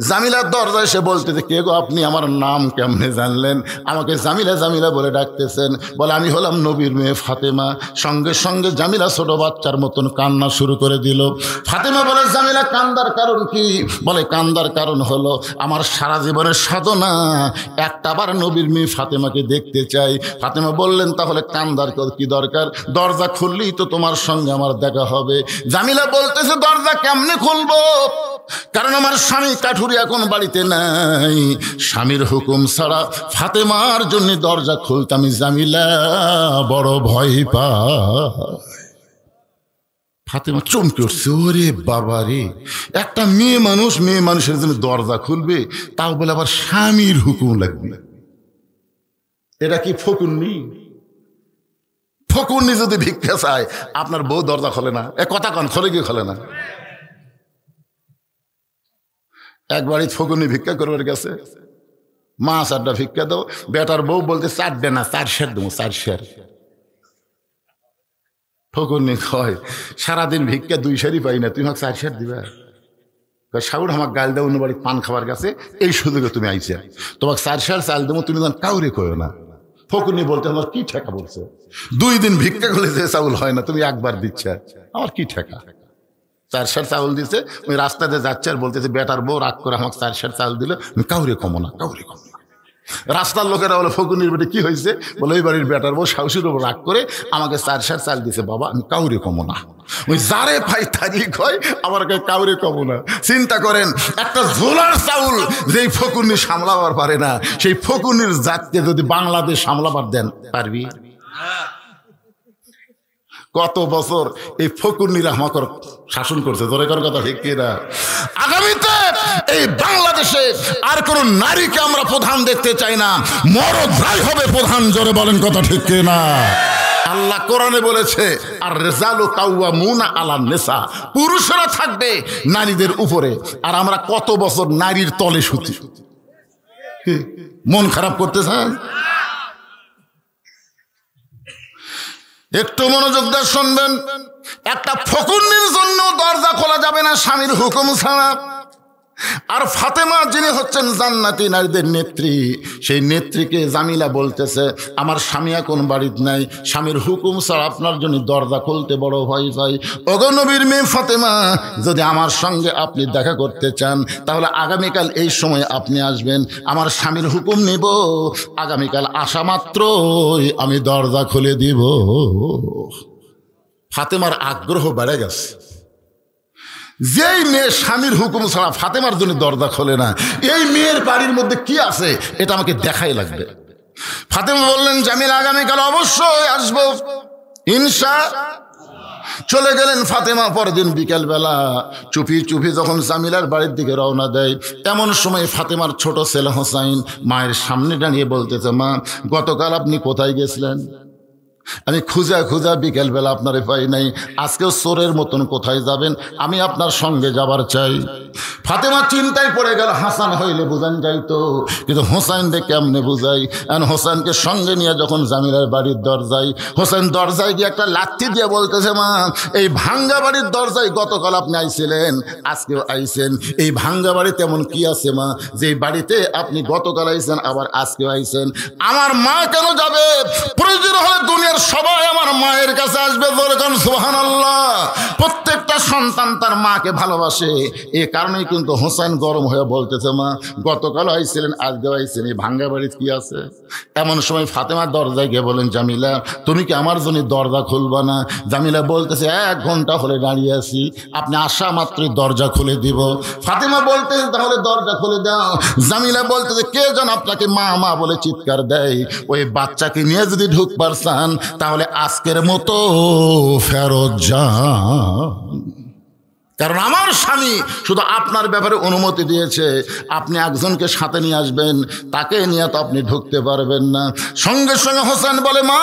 জামিলার দরজায় এসে বলতেছে, কে গো আপনি? আমার নাম কেমনে জানলেন? আমাকে জামিলা জামিলা বলে ডাকতেছেন। বলে, আমি হলাম নবীর মেয়ে ফাতেমা। সঙ্গে সঙ্গে জামিলা ছোট বাচ্চার মতন কান্না শুরু করে দিল। ফাতেমা বলে, জামিলা কান্দার কারণ কি? বলে, কান্দার কারণ হলো আমার সারা জীবনের সাধনা একটাবার নবীর মেয়ে ফাতেমাকে দেখতে চাই। ফাতেমা বললেন, তাহলে কান্দার কি দরকার? দরজা খুললেই তো তোমার সঙ্গে আমার দেখা হবে। জামিলা বলতেছে, দরজা কেমনে খুলবো? কারণ আমার স্বামী কাঠুরি এখন বাড়িতে নাই, স্বামীর হুকুম ছাড়া ফাতেমার জন্য দরজা খুলতে আমি জামিলা বড় ভয় পাই। ফাতেমা চমকে উঠছে, ওরে বাবা রে, একটা মেয়ে মানুষের জন্য দরজা খুলবে, তাও বলে আবার স্বামীর হুকুম লাগবে। এটা কি ফকুন্নি? ফকুন্নি যদি ভিক্ষা চায়, আপনার বউ দরজা খোলে না? এ কথা কন, খোলে কি খোলে না? এক বাড়ি ফকুন্নি ভিক্ষা করবার গেছে, মা 4টা ভিক্ষা দাও। বেটার বউ বলতে 4 না 4 সের দেবো, 4 সের। ফকুন্নি কয় সারাদিন ভিক্ষা 2 সেরই পাই না, তুমি আমাকে 4 সের দিবা? সাউর আমার গাল দেও, অন্য বাড়ি পান খাবার কাছে, এই সুযোগে তুমি আইছে, তোমাকে 4 সের চাল দেবো, তুমি তখন কাউরে কয়ো না। ফকুন্নি বলতে আমার কি ঠেকা বলছে, 2 দিন ভিক্ষা করলে যে চাউল হয় না, তুমি একবার দিচ্ছে, আমার কি ঠেকা। 4 সের চাউল দিছে, ওই রাস্তাতে যাচ্ছে আর বলতেছে বেটার বউ রাগ করে আমাকে 4 সের চাউল দিল, আমি কাউরে কমো না, কাউরে কমো না। রাস্তার লোকেরা বলে ফকুনির বেটে কি হয়েছে, বলে ওই বাড়ির বেটার বউ শাশুড়ির উপর রাগ করে আমাকে 4 সের চাল দিছে, বাবা আমি কাউরে কমো না। ওই যারে ভাই তারি কয় আমার কাউরে কমো না। চিন্তা করেন, একটা ঝোলার চাউল যেই ফকুনি সামলাবার পারে না, সেই ফকুনির জাতকে যদি বাংলাদেশ সামলাবার দেন, পারবি? কত বছর এই ফকুন্নিরা আমাকে শাসন করছে, জোরে কর কথা ঠিক কিনা? আগামীতে এই বাংলাদেশে আর কোন নারীকে আমরা প্রধান দেখতে চাই না, মরদরাই হবে প্রধান, জোরে বলেন কথা ঠিক কিনা? আল্লাহ কোরআনে বলেছে আর রিজালু কাওয়ামুনা আলান নিসা, পুরুষরা থাকবে নারীদের উপরে। আর আমরা কত বছর নারীর তলে শুতি, মন খারাপ করতেছেন? একটু মনোযোগ দিয়ে শুনবেন, একটা ফকুন্নির জন্য দরজা খোলা যাবে না স্বামীর হুকুম ছাড়া। আর ফাতেমা যিনি হচ্ছেন জান্নাতি নারীদের নেত্রী, সেই নেত্রীকে জামিলা বলতেছে আমার স্বামী এখন বাড়িতে নাই, স্বামীর হুকুম ছাড়া আপনার জন্য দরজা খুলতে বড় ভয় পাই। ওগো নবীর মেয়ে ফাতেমা, যদি আমার সঙ্গে আপনি দেখা করতে চান তাহলে আগামীকাল এই সময় আপনি আসবেন, আমার স্বামীর হুকুম নিব, আগামীকাল আসা মাত্রই আমি দরজা খুলে দিব। ফাতেমার আগ্রহ বেড়ে গেছে। যেই মেয়ে স্বামীর হুকুম ছাড়া ফাতেমার জন্য দরজা খোলে না, এই মেয়ের বাড়ির মধ্যে কি আছে এটা আমাকে দেখাই লাগবে। ফাতেমা বললেন জামিল আগামীকাল অবশ্যই আসবো ইনশা। চলে গেলেন ফাতেমা। পরের দিন বিকেল বেলা চুপি চুপি যখন জামিলার বাড়ির দিকে রওনা দেয়, এমন সময় ফাতেমার ছোট ছেলে হোসাইন মায়ের সামনে দাঁড়িয়ে বলতেছে, মা গতকাল আপনি কোথায় গেছিলেন? আমি খুঁজা খুঁজা বিকেলবেলা আপনারে পাই নাই, আজকেও চোরের মতন কোথায় যাবেন? আমি আপনার সঙ্গে যাবার চাই। ফাতেমা চিন্তায় পড়ে গেল, হাসান হইলে বুঝান যাইতো, কিন্তু হোসাইনকে কেমনে বুঝাই? আর হোসাইনকে সঙ্গে নিয়ে যখন জামিলার বাড়ির দরজায়, হোসাইন দরজায় গিয়ে একটা লাথি দিয়ে বলতেছে, মা এই ভাঙ্গা বাড়ির দরজায় গতকাল আপনি আইছিলেন, আজকেও আইছেন, এই ভাঙ্গা বাড়িতে এমন কি আছে মা যে বাড়িতে আপনি গতকাল আইছেন আবার আজকেও আইছেন? আমার মা কেন যাবে? প্রয়োজন হলে দুনিয়ার সবাই আমার মায়ের কাছে আসবে, বলছেন সুবহানাল্লাহ। প্রত্যেকটা সন্তান তার মাকে ভালোবাসে, এ কারণেই কিন্তু হোসেন গরম হয়ে বলতেছে, মা গতকাল আইছিলেন আজকেও আইছেন, এই ভাঙ্গা বাড়িতে কি আছে? এমন সময় ফাতেমার দরজায় গিয়ে বলেন, জামিলা তুমি কি আমার জন্য দরজা খুলবা না? জামিলা বলতেছে 1 ঘন্টা হলে দাঁড়িয়ে আছি, আপনি আসা মাত্রই দরজা খুলে দিব। ফাতেমা বলতেছে তাহলে দরজা খুলে দাও। জামিলা বলতেছে কে যেন আপনাকে মা মা বলে চিৎকার দেয়, ওই বাচ্চাকে নিয়ে যদি ঢুকবার চান তাহলে আজকের মতো ফেরত যান, কারণ আমার স্বামী শুধু আপনার ব্যাপারে অনুমতি দিয়েছে, আপনি একজনকে সাথে নিয়ে আসবেন, তাকে নিয়ে তো আপনি ঢুকতে পারবেন না। সঙ্গে সঙ্গে হোসেন বলে, মা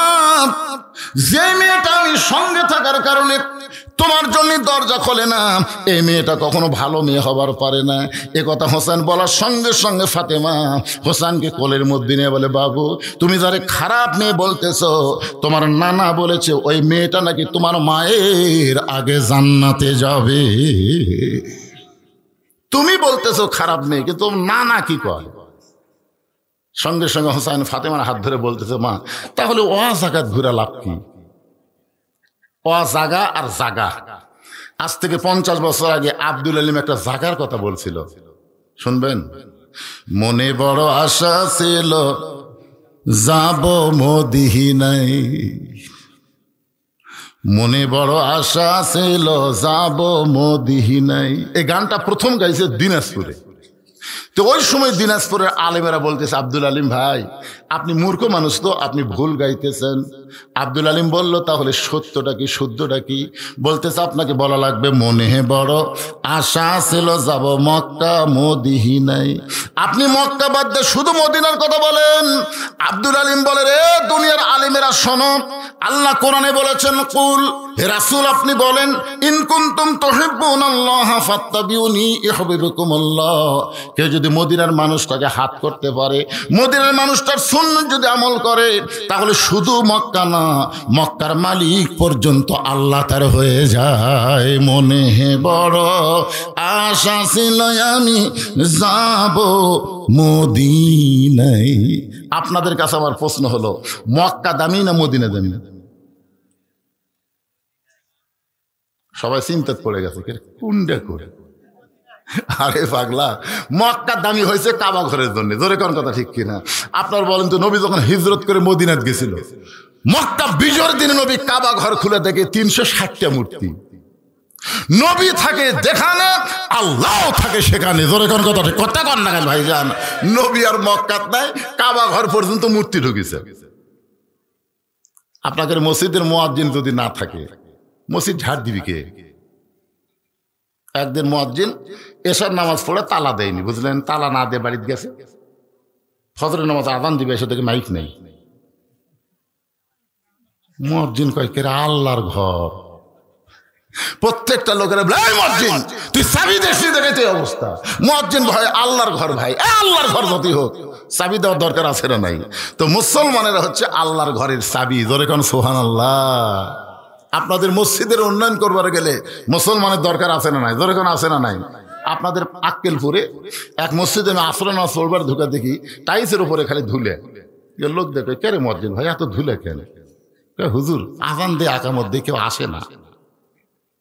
যে মেয়েটা আমি সঙ্গে থাকার কারণে তোমার জন্য দরজা খোলে না, এই মেয়েটা কখনো ভালো মেয়ে হবার পারে না। এ কথা হোসেন বলার সঙ্গে সঙ্গে ফাতেমা হোসেনকে কোলের মধ্যে নিয়ে বলে, বাবু তুমি যারে খারাপ মেয়ে বলতেছ, তোমার নানা বলেছে ওই মেয়েটা নাকি তোমার মায়ের আগে জান্নাতে যাবে। তুমি বলতেছো খারাপ মেয়ে, কিন্তু নানা কি কয়? সঙ্গে সঙ্গে হোসেন ফাতেমার হাত ধরে বলতেছে, মা তাহলে ও জাগাত ঘুরা লাভ কি? জাগা আর জাগা, আজ থেকে 50 বছর আগে আব্দুল আলিম একটা জাগার কথা বলছিল, শুনবেন? মনে বড় আশা ছিল যাব মদিনায়, মনে বড় আশা ছিল যাব মদিনায়। এই গানটা প্রথম গাইছে দিনাজপুরে। তো ওই সময় দিনাজপুরের আলেমেরা বলতেছে, আব্দুল আলিম ভাই আপনি মূর্খ মানুষ, তো আপনি ভুল গাইতেছেন। আব্দুল আলিম বলল, তাহলে সত্যটা কি শুদ্ধটা কি? বলতেছে আপনাকে বলা লাগবে, মনে বড় আশা ছিল যাব মক্কা মদিনায়। আপনি মক্কা বাদ দিয়ে শুধু মদিনার কথা বলেন। আব্দুল আলিম বলে, রে দুনিয়ার আলিমেরা শোনো, আল্লাহ কোরআনে বলেছেন, কুল হে রাসূল আপনি বলেন, ইন কুনতুম তুহিব্বুনাল্লাহ ফাত্তাবিউনি ইউহিব্বুকুমুল্লাহ, কেউ যদি যদি মদিনার মানুষটাকে হাত করতে পারে, মদিনার মানুষটার সুন্নাত যদি আমল করে, তাহলে শুধু মক্কা না, মক্কার মালিক পর্যন্ত আল্লাহ তার হয়ে যায়। মনে বড় আশা ছিল আমি যাব মদিনায়। আপনাদের কাছে আমার প্রশ্ন হলো, মক্কা দামি না মদিনা দামি? সবাই চিন্তাত পড়ে গেছে, কোনটা করে? আরে পাগলা, মক্কা দামি হয়েছে কাবা ঘরের জন্য। জোরে কোন কথা ঠিক কিনা? আপনার বলেন তো, নবী যখন হিজরত করে মদিনাত গেছিল, মক্কা বিজয়ের দিনে নবী কাবা ঘর খুলে দেখে 360টা মূর্তি। নবী থাকে যেখানে, আল্লাহ থাকে সেখানে। জোরে কোন কথা ঠিক কথা কন না কেন ভাইজান? নবী আর মক্কাত নাই, কাবা ঘর পর্যন্ত মূর্তি ঢুকেছে। আপনাদের মসজিদের মুয়াজ্জিন যদি না থাকে, মসজিদ ঝাড় দিবি কে? একদিন মুয়াজ্জিন এশার নামাজ পড়ে তালা দেয়নি, বুঝলেন? তালা না দিয়ে বাড়িতে গেছে, ফজরের নামাজ আযান দিবে, এসে থেকে মাইক নেই। মুয়াজ্জিন কয়, কে আল্লাহর ঘর। প্রত্যেকটা লোকের মুয়াজ্জিন তুই চাবি দেশি দেখে তুই অবস্থা। মুয়াজ্জিন ভাই আল্লাহর ঘর, ভাই আল্লাহর ঘর যতই হোক চাবি দেওয়ার দরকার আছে না নাই? তো মুসলমানেরা হচ্ছে আল্লাহর ঘরের চাবি। ধরে কোন সুবহানাল্লাহ। আপনাদের মসজিদের উন্নয়ন করবার গেলে মুসলমানের দরকার আছে না নাই? ধরে কোন আছে না নাই? আপনাদের আক্কেলপুরে এক মসজিদে আমি আসর নামাজ পড়বার ঢুকে দেখি টাইসের উপরে খালি ধুলে। লোক দেখে, কে রে মুয়াজ্জিন ভাই এত ধুলে কেন? হুজুর আযান দিয়ে আকামত দিয়ে কেউ আসে না,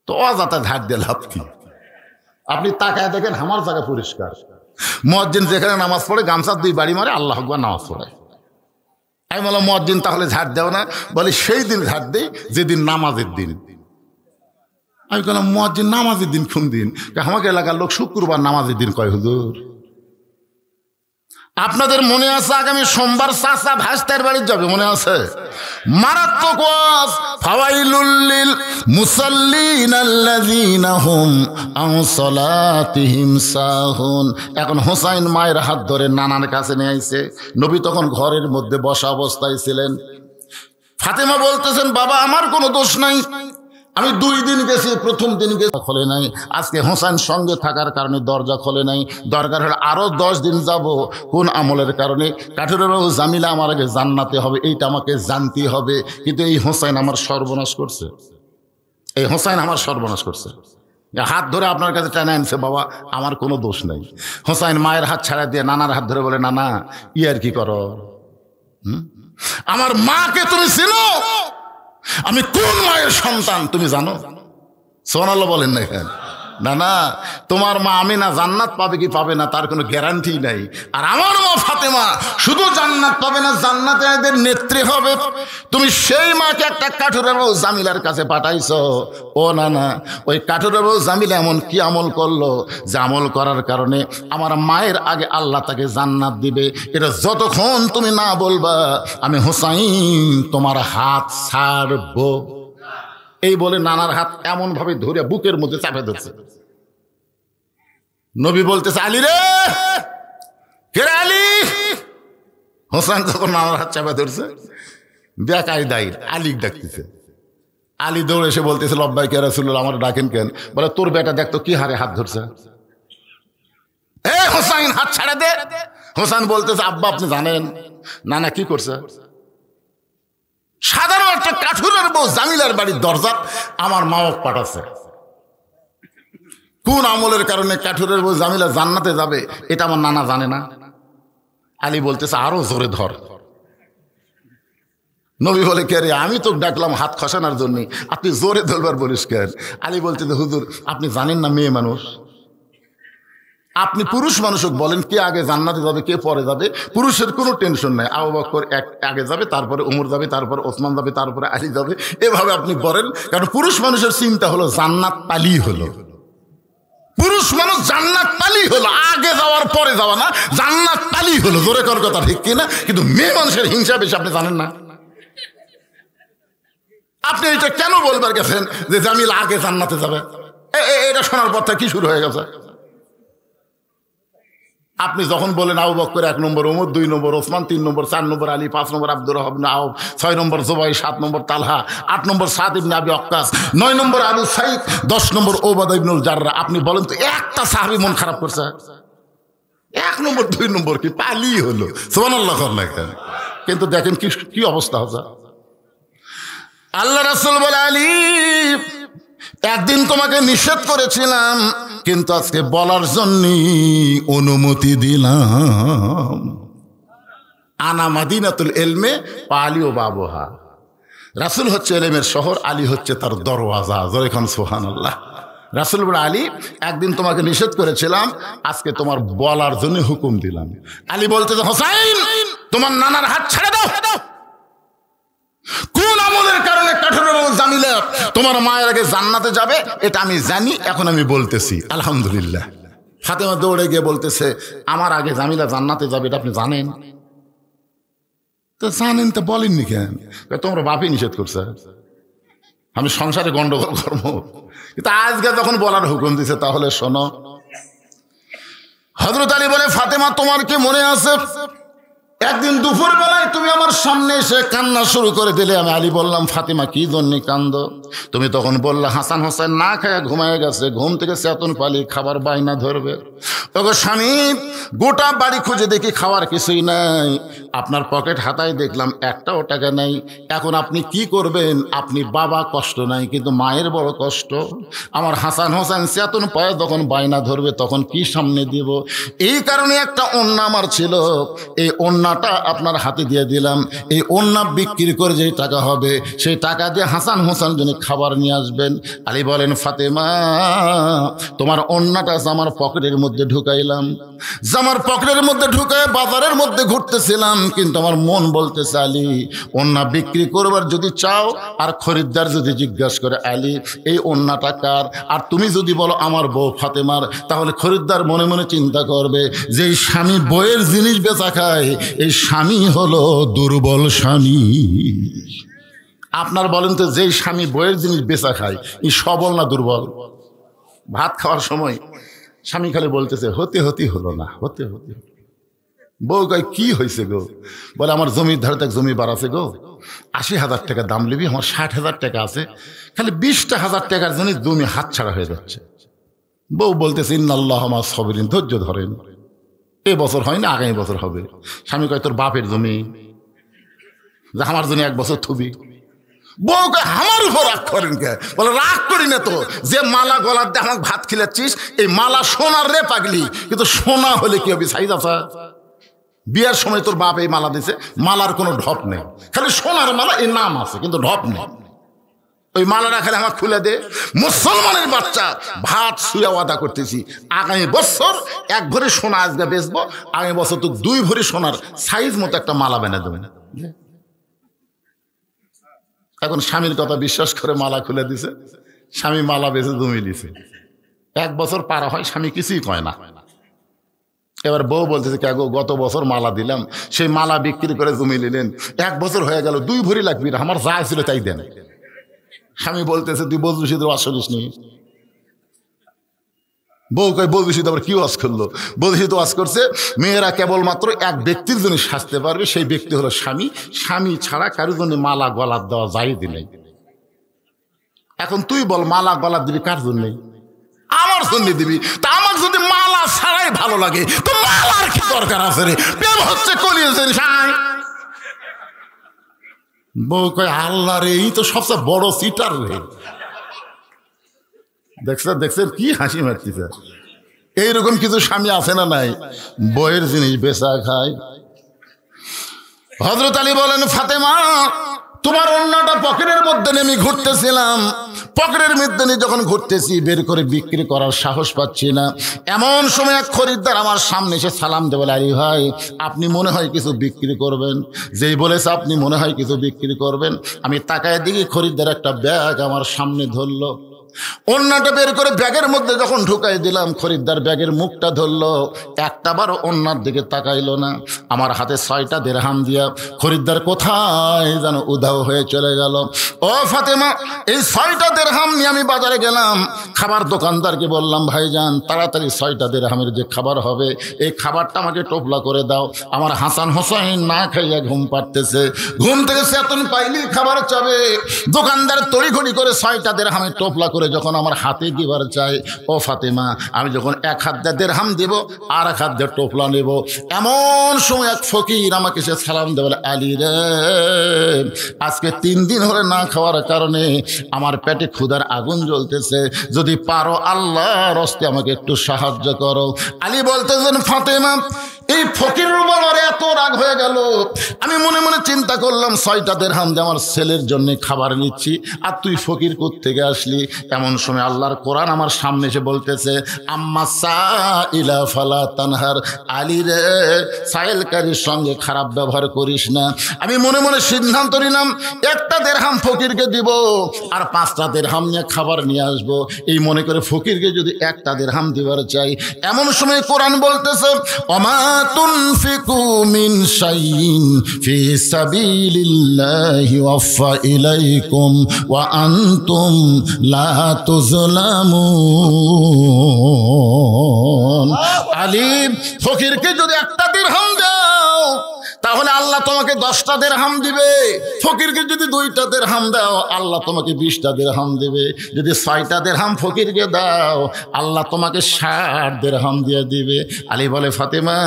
তো অযথা ঝাড় দিয়ে লাভ কি? আপনি তাকায় দেখেন আমার জায়গা পরিষ্কার। মুয়াজ্জিন যেখানে নামাজ পড়ে গামছা 2 বাড়ি মারে, আল্লাহু আকবার নামাজ পড়ে। আমি বললাম, মুয়াজ্জিন তাহলে ঝাড় দেও না? বলে সেই দিন ঝাড় দেই যেদিন নামাজের দিন। আমি বললাম, মুয়াজ্জিন নামাজের দিন কোন দিন? আমাকে এলাকার লোক শুক্রবার নামাজের দিন কয়। হুজুর আপনাদের মনে আছে আগামী সোমবার চাচা ভাস্তার বাড়ি যাবে, মনে আছে? মারাত্মক ওয়াজ, ফাওয়াইলুল লিল মুসাল্লিন আল্লাযীনা হুম আন সালাতিহিম সাহুন। এখন হোসাইন মায়ের হাত ধরে নানার কাছে নিয়ে আইছে। নবী তখন ঘরের মধ্যে বসা অবস্থায় ছিলেন। ফাতেমা বলতেছেন, বাবা আমার কোনো দোষ নাই, আমি 2 দিন গেছি, প্রথম দিন গেছি খোলে নাই, আজকে হোসেন সঙ্গে থাকার কারণে দরজা খোলে নাই, দরকার হলে আরো 10 দিন যাব। কোন আমলের কারণে? কাঠুরের বাবু জামিলা আমার আগে জান্নাতে হবে, এইটা আমাকে জানতে হবে। কিন্তু এই হোসেন আমার সর্বনাশ করছে, এই হোসেন আমার সর্বনাশ করছে। হাত ধরে আপনার কাছে টেনে আনছে, বাবা আমার কোনো দোষ নাই। হোসেন মায়ের হাত ছাড়া দিয়ে নানার হাত ধরে বলে, নানা ইয়ার কি করো? আমার মাকে তুমি চিনো? আমি কোন মায়ের সন্তান তুমি জানো? সুবহানাল্লাহ বলেন না কেন? না না, তোমার মা আমিনা জান্নাত পাবে কি পাবে না তার কোনো গ্যারান্টি নাই। আর আমার মা ফাতেমা শুধু জান্নাত পাবে না, জান্নাতে এদের নেত্রী হবে। তুমি সেই মাকে একটা কাঠুরের বউ জামিলার কাছে পাঠাইছো। ও না না, ওই কাঠুরের বউ জামিলা এমন কি আমল করলো যে আমল করার কারণে আমার মায়ের আগে আল্লাহ তাকে জান্নাত দিবে। এটা যতক্ষণ তুমি না বলবা, আমি হোসাইন তোমার হাত ছাড়বো। এই বলে নানার হাত এমন ভাবে ধরে বুকের মধ্যে চাপে ধরছে। নবী বলতেছে, আলী রে, কে রে আলী? হোসেন যখন নানার হাত চাপে ধরছে, বেকায়দায় আলী ডাকতেছে। আলী দৌড়ে এসে বলতেছে, লব্বাইক ইয়া রাসূলুল্লাহ, আমার ডাকেন কেন? বলে, তোর বেটা দেখতো কি হারে হাত ধরছে। এ হোসেন হাত ছাড়া দে। হোসেন বলতেছে, আব্বা আপনি জানেন নানা কি করছে? সাধারণ একটা কাঠুরের বউ জামিলার বাড়ির দরজা আমার মা বাপ পাঠাচ্ছে। কোন আমলের কারণে কাঠুরের বউ জামিলা জান্নাতে যাবে এটা আমার নানা জানে না? আলী বলতেছে, আরো জোরে ধর। নবী বলে, কে রে? আমি তো ডাকলাম হাত খসানোর জন্য, আপনি জোরে ধরবার বলিস কেন? আলী বলতেছে, হুজুর আপনি জানেন না মেয়ে মানুষ, আপনি পুরুষ মানুষ বলেন কে আগে জান্নাতে যাবে কে পরে যাবে, পুরুষের কোনো টেনশন নাই। আবু বকর আগে যাবে, তারপরে ওমর যাবে, তারপরে ওসমান যাবে, তারপরে আলী যাবে, এভাবে আপনি বলেন। কারণ পুরুষ মানুষের চিন্তা হলো জান্নাত পালি হলো, পুরুষ মানুষ জান্নাত পালি হলো, আগে যাওয়ার পরে যাওয়া না, জান্নাত পালি হলো। জোরে কর কথা ঠিক কিনা? কিন্তু মেয়ে মানুষের হিংসা বেশি, আপনি জানেন না? আপনি এটা কেন বলবার গেছেন যে জামিল আগে জান্নাতে যাবে? এটা শোনার পর থেকে কি শুরু হয়ে গেছে? আপনি যখন বলেন আবু বকর 1 নম্বর, ওমর 2 নম্বর, ওসমান 3 নম্বর, 4 নম্বর আলী, 5 নম্বর আব্দুর রহমান আউফ, 6 নম্বর জুবাই, 7 নম্বর তালহা, 8 নম্বর সাদ ইবনে আবি ওয়াক্কাস, 9 নম্বর আবু সাইদ, 10 নম্বর ওবাদা ইবনুল জাররা। আপনি বলেন তো একটা সাহাবী মন খারাপ করছে? 1 নম্বর 2 নম্বর কি পালি হলো, সুবহানাল্লাহ না কেন? কিন্তু দেখেন কি অবস্থা হচ্ছে। আল্লাহ রাসূল বলে, আলী একদিন তোমাকে নিষেধ করেছিলাম, কিন্তু আজকে বলার জন্য অনুমতি দিলাম। আনা মাদিনাতুল ইলমে পালি ও বাবুহা। রাসূল হচ্ছে ইলমের শহর, আলী হচ্ছে তার দরওয়াজা। জোরে খান সুবহানাল্লাহ। রাসূল বলে, আলী একদিন তোমাকে নিষেধ করেছিলাম, আজকে তোমার বলার জন্য হুকুম দিলাম। আলী বলতে, হোসাইন তোমার নানার হাত ছেড়ে দাও। কোন আমলের কারণে কাঠের জামিলা তোমার মায়ের আগে জান্নাতে যাবে এটা আমি জানি, এখন আমি বলতেছি আলহামদুলিল্লাহ। ফাতেমা দৌড়ে গিয়ে বলতেছে, আমার আগে জামিলা জান্নাতে যাবে এটা আপনি জানেন? তো জানেন তো বলেননি কেন? তোমরা বাপই নিষেধ করছে, আমি সংসারে গন্ডগোল করবো। কিন্তু আজকে যখন বলার হুকুম দিছে তাহলে শোনো। হযরত আলী বলে, ফাতেমা তোমার কি মনে আছে একদিন দুপুর বেলায় তুমি আমার সামনে এসে কান্না শুরু করে দিলে? আমি আলী বললাম, ফাতেমা কি জন্য কান্দো? তুমি তখন বললা, হাসান হোসেন না খায় ঘুমায় গেছে, ঘুম থেকে চেতন পালি খাবার বাইনা ধরবে। তখন স্বামী গোটা বাড়ি খুঁজে দেখি খাওয়ার কিছুই নাই, আপনার পকেট হাতায় দেখলাম একটাও টাকা নাই। এখন আপনি কি করবেন? আপনি বাবা কষ্ট নাই, কিন্তু মায়ের বড় কষ্ট। আমার হাসান হোসেন চেতন পায়ে যখন বাইনা ধরবে তখন কি সামনে দিব? এই কারণে একটা ওন্না আমার ছিল, এই ওন্নাটা আপনার হাতে দিয়ে দিলাম। এই ওন্না বিক্রি করে যে টাকা হবে সেই টাকা দিয়ে হাসান হোসেন জন্য খাবার নিয়ে আসবেন। আলী বলেন, ফাতেমা তোমার ওন্নাটা আমার পকেটের মধ্যে ঢুকাইলাম, জামার পকেটের মধ্যে ঢুকায় বাজারের মধ্যে ঘুরতেছিলাম, কিন্তু আমার মন বলতেছে, আলী ওন্না বিক্রি করবার যদি চাও, আর খরিদ্দার যদি জিজ্ঞাসা করে, আলী এই ওন্নাটা কার, আর তুমি যদি বলো আমার বউ ফাতেমার, তাহলে খরিদ্দার মনে মনে চিন্তা করবে যে এই স্বামী বইয়ের জিনিস বেচা খায়, এই স্বামী হলো দুর্বল স্বামী। আপনার বলেন তো, যেই স্বামী বইয়ের জিনিস বেচা খায় এই সবল না দুর্বল? ভাত খাওয়ার সময় স্বামী খালি বলতেছে, হতে হলো না, হতে। বউ কয়, কি হয়েছে গো? বলে, আমার জমির ধারে এক জমিবার আছে গো, 80,000 টাকা দাম নিবি, আমার 60,000 টাকা আছে, খালি 20,000 টাকার জন্য জমি হাত ছাড়া হয়ে যাচ্ছে। বউ বলতেছে, ইন্নাল্লাহ মা সাবিরিন, ধৈর্য ধরেন, এ বছর হয় না আগামী বছর হবে। স্বামী কয়, তোর বাপের জমি, আমার জন্য 1 বছর থুবি। বউ কয়, আমার উপর রাগ করেন কে? বলে, রাগ করি না তো, যে মালা গলার দিয়ে আমাকে ভাত খিলাচ্ছিস, এই মালা সোনার রে পাগলি, কিন্তু সোনা হলে কি হবে? সাইজ আছে? বিয়ার সময় তোর বাপ এই মালা দিছে, মালার কোনো ঢপ নেই, খালি সোনার মালা, এই নাম আছে কিন্তু ঢপ নেই। ওই মালাটা খালি আমার খুলে দে। মুসলমানের বাচ্চা, ভাত শুয়ে ওয়াদা করতেছি, আগামী বছর 1 ভরি সোনা আজকে বেচবো, আগামী বছর তো 2 ভরি সোনার সাইজ মতো একটা মালা বেনে দেবে। এখন স্বামীর কথা বিশ্বাস করে মালা খুলে দিছে, স্বামী মালা বেচে জমি দিছে। 1 বছর পার হয়, স্বামী কিছুই কয় না। এবার বউ বলতেছে, কে গো, গত বছর মালা দিলাম, সেই মালা বিক্রি করে জমি নিলেন, 1 বছর হয়ে গেল, 2 ভরি লাগবি না, আমার যা ছিল তাই দেন। স্বামী বলতেছে, তুই বজলুসিদ ওয়াজ করিস নি? বউ কয়, বজলুসিদ আবার কি ওয়াজ করলো? বজলুসিদ ওয়াজ করছে, মেয়েরা কেবলমাত্র 1 ব্যক্তির জন্য সাজতে পারবে, সেই ব্যক্তি হলো স্বামী, স্বামী ছাড়া কারোর জন্য মালা গলার দেওয়া জায়েজ নেই। এখন তুই বল, মালা গলার দিবি কার জন্যে? আমার জন্য দিবি। তা আমার যদি মালা ছাড়াই ভালো লাগে, তো মালার কি দরকার আছে রে? প্রেম হচ্ছে কলিয়েছেন সাই। বউ কয়, আল্লাহ রে, এই তো সবচেয়ে বড় সিটার রে। দেখছেন কি হাসি মারতেছে? এইরকম কিছু স্বামী আছে না নাই, বইয়ের জিনিস বেচা খায়। হযরত আলী বলেন, ফাতেমা তোমার ওন্নাটা পকেটের মধ্যে নিয়ে আমি ঘুরতেছিলাম, পকেটের মধ্যে নিয়ে যখন ঘুরতেছি, বের করে বিক্রি করার সাহস পাচ্ছি না। এমন সময় এক খরিদ্দার আমার সামনে এসে সালাম দেবে, বলে, আলী ভাই আপনি মনে হয় কিছু বিক্রি করবেন? যেই বলেছে আপনি মনে হয় কিছু বিক্রি করবেন, আমি তাকায় দিকে খরিদ্দার একটা ব্যাগ আমার সামনে ধরলো। ওন্নাটা বের করে ব্যাগের মধ্যে যখন ঢুকাই দিলাম, খরিদ্দার ব্যাগের মুখটা ধরলো, একটাবারও ওন্নার দিকে তাকাইলো না। আমার হাতে 6টা দিরহাম দিয়া খরিদ্দার কোথায় যেন উধাও হয়ে চলে গেল। ও ফাতেমা, এই 6টা দিরহাম নিয়ে আমি বাজারে গেলাম, খাবার দোকানদারকে বললাম, ভাইজান তাড়াতাড়ি 6টা দিরহামের যে খাবার হবে, এই খাবারটা আমাকে টোপলা করে দাও। আমার হাসান হোসেন না খাইয়া ঘুম পাড়তেছে, ঘুম থেকে চেতন পাইলি খাবার চাবে। দোকানদার তড়িঘড়ি করে 6টা দিরহামের টোপলা করে বলে যখন আমার হাতে দিবার চাই, ও ফাতেমা আমি যখন এক হাত দিয়ে দিরহাম দেব আর এক হাত দিয়ে টোপলা নেব, এমন সময় এক ফকির আমাকে সে সালাম দেবে, বলে আলী রে আজকে 3 দিন হলে না খাওয়ার কারণে আমার পেটে ক্ষুধার আগুন জ্বলতেছে, যদি পারো আল্লাহর হস্তে আমাকে একটু সাহায্য করো। আলী বলতেছেন ফাতেমা এই ফকিরের উপর আমার এত রাগ হয়ে গেল, আমি মনে মনে চিন্তা করলাম 6টা দিরহাম দিয়ে আমার ছেলের জন্য খাবার নিচ্ছি, আর তুই ফকির কোত্থেকে আসলি। এমন সময় আল্লাহর কোরআন আমার সামনে এসে বলতেছে আম্মা সাইলা ফালা তানহার, আলী রে সাইলকারীর সঙ্গে খারাপ ব্যবহার করিস না। আমি মনে মনে সিদ্ধান্ত নিলাম 1টা দিরহাম ফকিরকে দিব আর 5টা দিরহাম নিয়ে খাবার নিয়ে আসবো, এই মনে করে ফকিরকে যদি 1টা দিরহাম দিবার চাই। এমন সময় কোরআন বলতেছে ওমা তুনফিকু মিন শাইইন ফি সাবিলিল্লাহি ওয়াফা ইলাইকুম ওয়া আনতুম লা তুযলামুন। আলী ফকিরকে যদি 1টা দিরহাম দাও তাহলে আল্লাহ তোমাকে 10টা দিরহাম দিবে, ফকিরকে যদি 2টা দিরহাম দাও আল্লাহ তোমাকে 20টা দিরহাম দিবে, যদি 6টা দিরহাম ফকিরকে দাও আল্লাহ তোমাকে 60 দিরহাম দিয়ে দিবে। আলী বলে ফাতেমা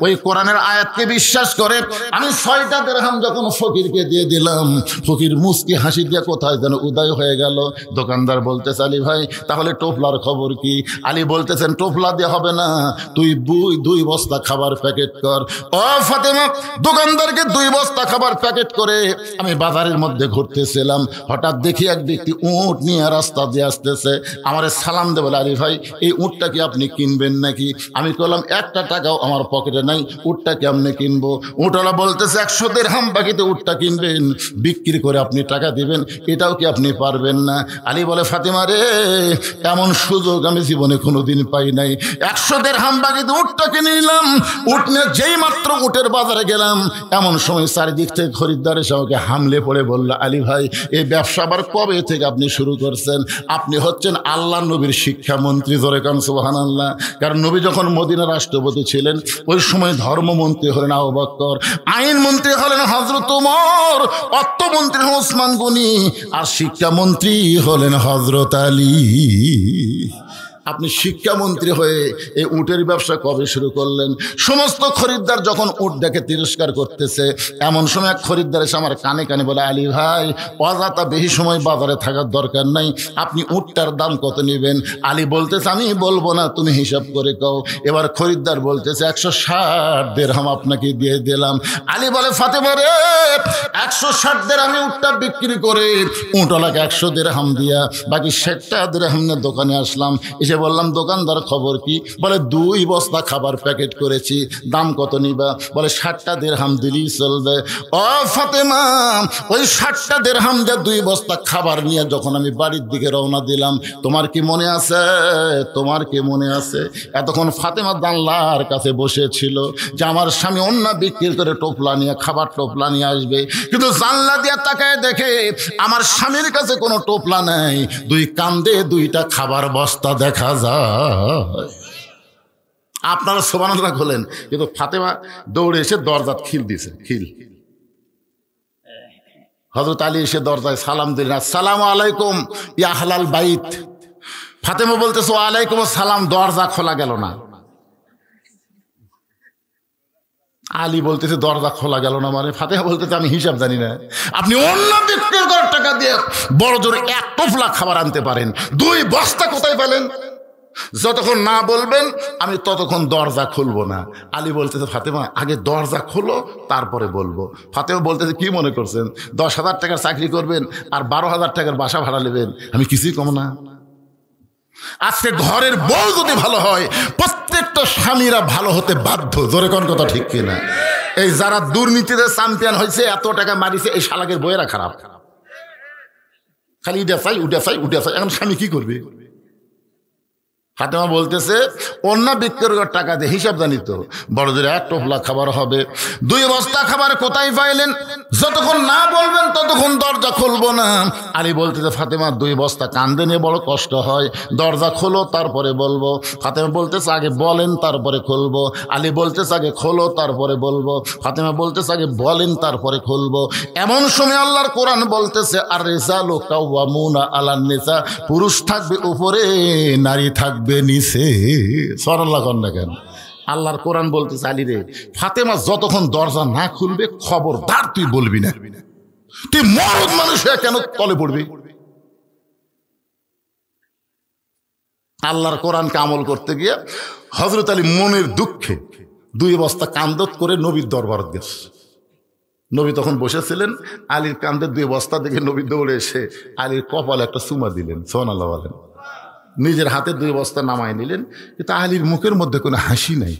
ওই কোরআনের আয়াতকে বিশ্বাস করে আমি 6টা দিরহাম যখন ফকিরকে দিয়ে দিলাম, ফকির মুস্কি হাসি দিয়ে কোথায় যেন উদয় হয়ে গেল। দোকানদার বলতেছে আলী ভাই তাহলে টোপলার খবর কি? আলী বলতেছেন টোপলা দিয়ে হবে না, তুই 2 বস্তা খাবার প্যাকেট কর। ও ফাতেমা দোকানদারকে 2 বস্তা খাবার প্যাকেট করে আমি বাজারের মধ্যে ঘুরতেছিলাম, হঠাৎ দেখি এক ব্যক্তি উঁট নিয়ে রাস্তা দিয়ে আসতেছে, আমারে সালাম দেবে, আলী ভাই এই উঁটটা কি আপনি কিনবেন নাকি? আমি বললাম 1টা টাকাও আমার পকেটে নাই, উঁটটা কেমনে কিনবো? উঁটওয়ালা বলতেছে 100 দিরহাম বাকিতে উঁটটা কিনবেন, বিক্রি করে আপনি টাকা দিবেন, এটাও কি আপনি পারবেন না? আলী বলে ফাতেমা রে এমন সুযোগ আমি জীবনে কোনোদিন পাই নাই, 100 দিরহাম বাকিতে উঁটটা কিনে নিলাম। উঁট নিয়ে যেই মাত্র উটের বাজারে গেলাম এমন সময় চারিদিক থেকে খরিদ্দার এসে আমাকে হামলে পড়ে বলল আলী ভাই এই ব্যবসা আবার কবে থেকে আপনি শুরু করছেন? আপনি হচ্ছেন আল্লাহ নবীর শিক্ষামন্ত্রী, জোরে কান সুবহানাল্লাহ। কারণ নবী যখন মদিনার রাষ্ট্রপতি ছিলেন ওই সময় ধর্মমন্ত্রী হলেন আবু বকর, আইনমন্ত্রী হলেন হযরত ওমর, অর্থমন্ত্রী হলেন ওসমান গনি, আর শিক্ষামন্ত্রী হলেন হযরত আলী। আপনি শিক্ষামন্ত্রী হয়ে এই উটের ব্যবসা কবে শুরু করলেন? সমস্ত খরিদ্দার যখন উট দেখে তিরস্কার করতেছে এমন সময় এক খরিদ্দার এসে আমার কানে কানে বলে আলী ভাই অযথা বেশি সময় বাজারে থাকার দরকার নাই, আপনি উটটার দাম কত নেবেন? আলী বলতেছে আমি বলবো না, তুমি হিসাব করে কও। এবার খরিদ্দার বলতেছে 160 দিরহাম আপনাকে দিয়ে দিলাম। আলী বলে ফাতেমা রে 160 দিরহামে উটটা বিক্রি করে উটওয়ালাকে 100 দিরহাম দিয়া বাকি 60টা দিরহাম নিয়ে দোকানে আসলাম, এসে বললাম দোকানদার খবর কি? বলে 2 বস্তা খাবার প্যাকেট করেছি, দাম কত নিবা? বলে 60টা দিরহাম দিলেই চলবে। ও ফাতেমা ওই 60টা দিরহাম দিয়ে 2 বস্তা খাবার নিয়ে যখন আমি বাড়ির দিকে রওনা দিলাম, তোমার কি মনে আছে? তোমার কি মনে আছে এতক্ষণ ফাতেমা জানলার কাছে বসেছিল যে আমার স্বামী অন্য বিক্রি করে টোপলা নিয়ে খাবার টোপলা নিয়ে আসবে, কিন্তু জানলা দিয়ে তাকায় দেখে আমার স্বামীর কাছে কোনো টোপলা নেই, 2 কান্দে 2টা খাবার বস্তা দেখা যায়। আপনারা সুবহানাল্লাহ বলেন, কিন্তু ফাতেমা দৌড়ে এসে দরজা খিল দিয়েছে, খিল। হযরত আলী এসে দরজায় সালাম দিলেন, আসসালামু আলাইকুম ইয়া আহলাল বাইত। ফাতেমা বলতেছে ওয়া আলাইকুম আসসালাম, দরজা খোলা গেল না। আলী বলতেছে দরজা খোলা গেল না মানে? ফাতেমা বলতেছে আমি হিসাব জানি না, আপনি অন্য বিক্রি করার টাকা দিয়ে বড় জোরে 1 টোপলা খাবার আনতে পারেন, 2 বস্তা কোথায় পেলেন? যতক্ষণ না বলবেন আমি ততক্ষণ দরজা খুলবো না। আলী বলতেছে ফাতেমা আগে দরজা খোলো তারপরে বলবো। ফাতেমা বলতেছে কি মনে করছেন 10,000 টাকার চাকরি করবেন আর 12,000 টাকার বাসা ভাড়া নেবেন, আমি কিছুই কম না। আজকে ঘরের বউ যদি ভালো হয় প্রত্যেকটা স্বামীরা ভালো হতে বাধ্য, জোরে কোন কথা ঠিক কিনা? এই যারা দুর্নীতিতে চ্যাম্পিয়ন হয়েছে, এত টাকা মারিছে, এই শালাকের বইয়েরা খারাপ, খালি উঠে চাই উঠে চাই উঠে চাই। এখন স্বামী কি করবে? ফাতেমা বলতেছে অন্যা বিক্রি করার টাকা দিয়ে হিসাব জানিত বড়দের 1 টোপলা খাবার হবে, 2 বস্তা খাবার কোথায় পাইলেন? যতক্ষণ না বলবেন ততক্ষণ দরজা খুলবো না। আলী বলতেছে ফাতেমা 2 বস্তা কান্দে নিয়ে বড় কষ্ট হয়, দরজা খোলো তারপরে বলবো। ফাতেমা বলতেছে আগে বলেন তারপরে খুলবো। আলী বলতেছে আগে খোলো তারপরে বলবো। ফাতেমা বলতেছে আগে বলেন তারপরে খুলবো। এমন সময় আল্লাহর কোরআন বলতেছে আর রিজালু কাওয়ামুনা আলান নিসা, পুরুষ থাকবে উপরে নারী থাকবে নিচে। সুবহানাল্লাহ কন না কেন? আল্লাহর কোরআন বলতেছে আলী রে, ফাতেমা যতক্ষণ দরজা না খুলবে খবরদার তুই বলবি না, তুই মরদ মানুষ কেন তলে পড়বি? আল্লাহর কোরআনকে আমল করতে গিয়ে হযরত আলী মনের দুঃখে 2 বস্তা কান্দত করে নবীর দরবার গেছে। নবী তখন বসেছিলেন, আলীর কান্দে 2 বস্তা দেখে নবী দৌড়ে এসে আলীর কপালে একটা চুমা দিলেন। সুবহানাল্লাহ বলেন। নিজের হাতে 2 বস্তা নামায় নিলেন, কিন্তু আলীর মুখের মধ্যে কোনো হাসি নাই।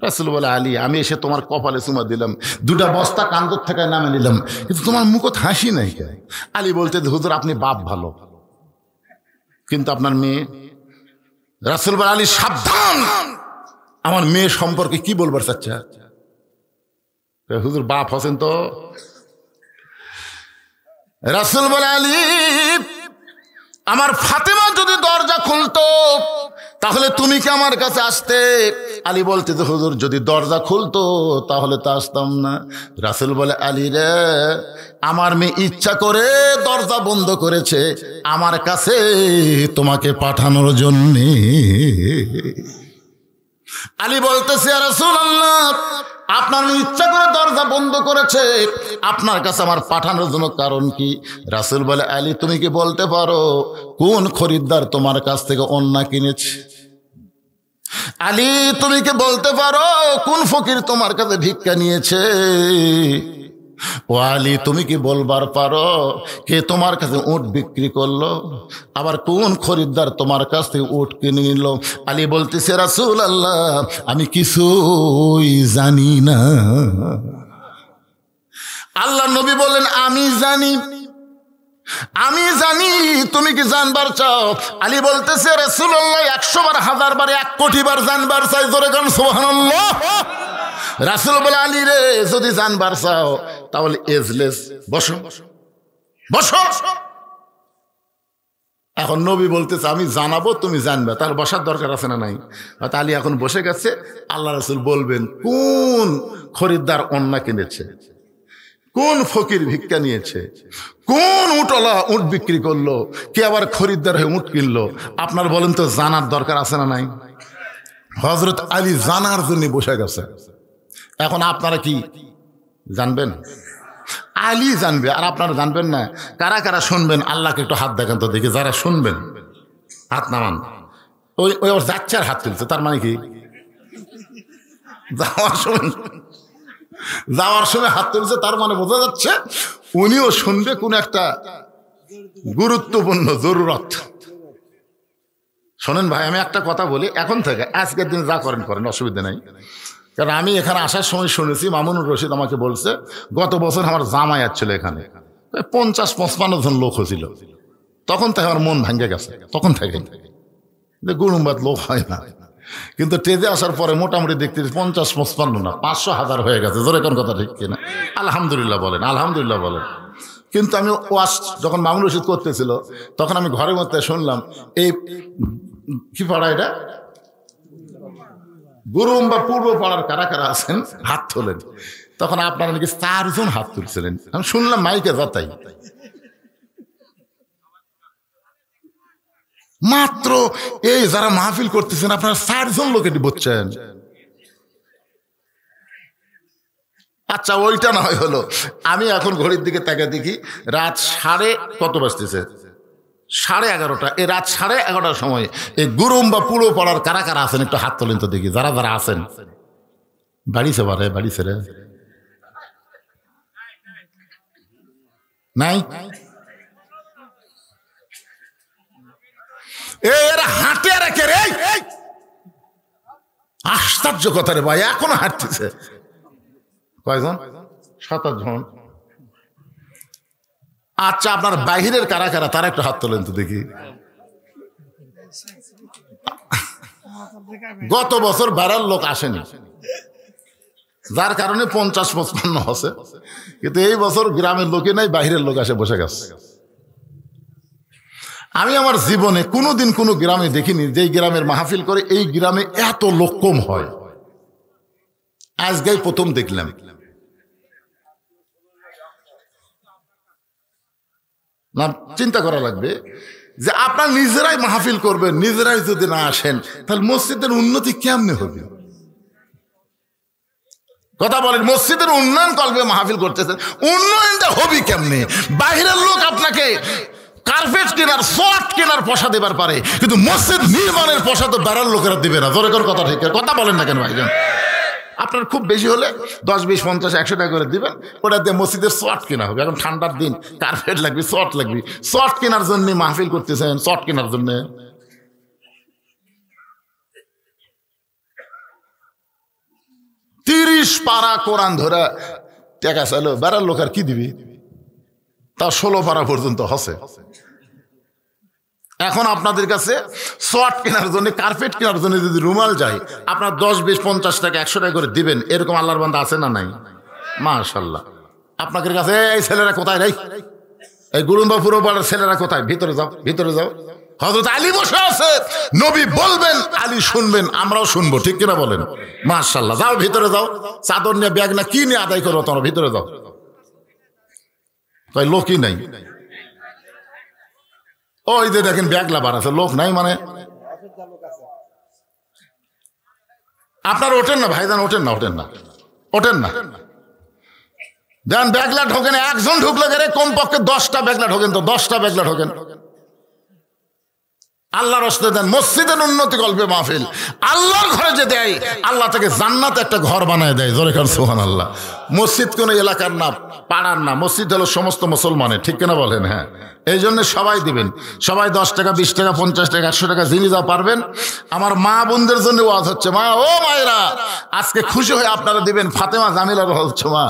রাসূল বলে আলী আমি এসে তোমার কপালে চুমা দিলাম, 2টা বস্তা কান্দর থেকে নামে নিলাম, কিন্তু তোমার মুখত হাসি নাই কেন? আলী বলতে হুজুর আপনি বাপ ভালো, কিন্তু আপনার মেয়ে। রাসূল বলে আলী সাবধান, আমার মেয়ে সম্পর্কে কি বলবার চাচ্ছা? হুজুর বাপ হোসেন তো। রাসূল বলে আলী আমার ফাতেমা যদি দরজা খুলতো তাহলে তুমি কি আমার কাছে আসতে? আলী বলতে যে হুজুর যদি দরজা খুলতো তাহলে তো আসতাম না। রাসূল বলে আলী রে, আমার মেয়ে ইচ্ছা করে দরজা বন্ধ করেছে আমার কাছে তোমাকে পাঠানোর জন্যে। আলী বলতেছে ইয়া রাসূলুল্লাহ, আপনার ইচ্ছা করে দরজা বন্ধ করেছে, আপনার কাছে আমার পাঠানোর জন্য কারণ কি? রাসূল বলে আলী তুমি কি বলতে পারো কোন খরিদ্দার তোমার কাছ থেকে অন্না কিনেছে? আলী তুমি কি বলতে পারো কোন ফকির তোমার কাছে ভিক্ষা নিয়েছে? ও আলী তুমি কি বলবার পারো কে তোমার কাছে উট বিক্রি করলো? আবার কোন খরিদ্দার তোমার কাছ থেকে উট কিনে নিল? আলী বলতেছে রাসূলুল্লাহ আমি কিছুই জানি না। আল্লাহ নবী বললেন আমি জানি, আমি জানি, তুমি কি জানবার চাও? আলী বলতেছে রাসূলুল্লাহ 100 বার 1000 বার 1 কোটি বার জানবার চাই। জোরে গান সুবহানাল্লাহ। রাসূল বলে আলী রে যদি জানবার চাও তাহলে এজলেস বসো বসো। এখন নবী বলতেছে আমি জানাবো তুমি জানবে, তার বসার দরকার আছে না নাই? আলী এখন বসে গেছে। আল্লাহ রাসূল বলবেন কোন খরিদ্দার অন্না কিনেছে, কোন ফকির ভিক্ষা নিয়েছে, কোন উটলা উট বিক্রি করলো, কে আবার খরিদ্দার হয়ে উট কিনলো। আপনার বলেন তো জানার দরকার আছে না নাই? হযরত আলী জানার জন্য বসে গেছে। এখন আপনারা কি জানবেন? আলী জানবে আর আপনারা জানবেন না। কারা কারা শুনবেন আল্লাহকে একটু হাত দেখান তো দেখি। যারা শুনবেন হাত নামান। ওই ওই ওর যাচ্ছার হাত তুলছে, তার মানে কি যাওয়ার সময় হাত তুলছে, তার মানে বোঝা যাচ্ছে উনিও শুনবে কোন একটা গুরুত্বপূর্ণ জরুরত। শোনেন ভাই আমি একটা কথা বলি, এখন থেকে আজকের দিন যা করেন করেন, অসুবিধা নাই। কারণ আমি এখানে আসার সময় শুনেছি মামুনুর রশিদ আমাকে বলছে গত বছর আমার জামাই আসছিল এখানে, 50-55 জন লোক হয়েছিল। তখন থেকে আমার মন ভাঙ্গে গেছে, তখন থেকে গুরুম্বাদ লোক হয় না। কিন্তু টেজে আসার পরে মোটামুটি দেখতে 50-55 না 500-1000 হয়ে গেছে। জোরে কোন কথা ঠিক কিনা? আলহামদুলিল্লাহ বলেন, আলহামদুলিল্লাহ বলেন। কিন্তু আমি ওয়াজ যখন মামুন রশিদ করতেছিল তখন আমি ঘরের মধ্যে শুনলাম এই কি পাড়া এটা গুরুম বা পূর্ব পাড়ার কারা কারা আছেন হাত তোলেন। তখন আপনারা নাকি 4 জন হাত তুলছিলেন, আমি শুনলাম মাইকে যাতাই। মাত্র এই যারা মাহফিল করতেছেন আপনারা 4 জন লোকে বলছেন। আচ্ছা ওইটা না হয় হলো, আমি এখন ঘড়ির দিকে তাকে দেখি রাত কত বাজতেছে 11:30। এই রাত 11:30টার সময় এই গুরুম বা পুরো পাড়ার কারা কারা আছেন একটু হাত তোলেন তো দেখি। যারা যারা আছেন বাড়িছে বারে বাড়িছে রে নাই? এরা হাঁটে রেখে রে, আশ্চর্য কথা রে ভাই, এখনো হাঁটতেছে। কয়জন? 7-8 জন। আচ্ছা আপনার বাহিরের কারা কারা তারা একটু হাত তোলেন তো দেখি। গত বছর বেড়ার লোক আসেনি, যার কারণে 50-55 আছে, কিন্তু এই বছর গ্রামের লোকই নাই, বাইরের লোক আসে বসে গেছে। আমি আমার জীবনে কোনোদিন কোনো গ্রামে দেখিনি যে গ্রামের মাহফিল করে এই গ্রামে এত লোক কম হয়। আজকেই প্রথম দেখলাম। না, চিন্তা করা লাগবে যে আপনার নিজেরাই মাহফিল করবেন, নিজেরাই যদি না আসেন তাহলে মসজিদের উন্নতি কেমনে হবে? কথা বলেন, মসজিদের উন্নয়ন করবে, মাহফিল করতেছেন, উন্নয়নটা হবে কেমনে? বাইরের লোক আপনাকে কার্পেট কেনার, শর্ট কেনার পয়সা দেবার পারে, কিন্তু মসজিদ নির্মাণের পয়সা তো বেড়ার লোকেরা দিবে না। জোরে করে কথা ঠিক কথা বলেন না কেন ভাইজান? আপনার খুব বেশি হলে 10, 20, 50, 100 টাকা করে দিবেন, ওটা দিয়ে মসজিদের শর্ট কেনা হবে। এখন ঠান্ডার দিন, কার্পেট লাগবে, শর্ট লাগবে। শর্ট কেনার জন্য মাহফিল করতেছেন, শর্ট কেনার জন্য। তিরিশ পারা কোরআন ধরে টাকা চাইলো, বেড়ার লোক আর কি দিবি? তাও 16 পারা পর্যন্ত হসে। এখন আপনাদের কাছে শর্ট কেনার জন্য, কার্পেট কেনার জন্য যদি রুমাল যায়, আপনার 10, 20, 50 টাকা, 100 টাকা করে দিবেন, এরকম আল্লাহর বান্দা আছে না নাই? মাশাআল্লাহ। আপনাদের কাছে এই ছেলেরা কোথায় রে? এই গুরুম্বাপুরো পাড়ার ছেলেরা কোথায়? ভিতরে যাও, ভিতরে যাও। হযরত আলী বসে আছে, নবী বলবেন, আলী শুনবেন, আমরাও শুনবো, ঠিক কিনা বলেন? মাশাআল্লাহ। যাও ভিতরে যাও, চাদর নিয়ে, ব্যাগ না কি নিয়ে আদায় করো তোমরা, ভিতরে যাও। তাই লোকই নাই। ওই যে দেখেন ব্যাগ লাভার আছে, লোক নাই মানে। আপনার ওঠেন না ভাইজান, ওঠেন না, ওঠেন না, ওঠেন না। দেন ব্যাগলা ঢোকেন, একজন ঢুকলে গেলে কমপক্ষে 10টা ব্যাগলা ঢোকেন, তো 10টা ব্যাগলা ঢোকেন। আল্লাহর রাস্তায় দেন, মসজিদের উন্নতি করবে মাহফিল। আল্লাহর ঘরে যে দেয়, আল্লাহ তাকে জান্নাতে একটা ঘর বানায় দেয়। জোরে কার সুবহানাল্লাহ। মসজিদ কোন এলাকার না, পাড়ার না, মসজিদ হলো সমস্ত মুসলমানের, ঠিক কিনা বলেন? হ্যাঁ, এই জন্য সবাই দিবেন, সবাই 10 টাকা, 20 টাকা, 50 টাকা, 100 টাকা, যিনি যা পারবেন। আমার মা বোনদের জন্য ওয়াজ হচ্ছে, মা ও মায়েরা আজকে খুশি হয়ে আপনারা দিবেন। ফাতেমা জামিলার হচ্ছে মা,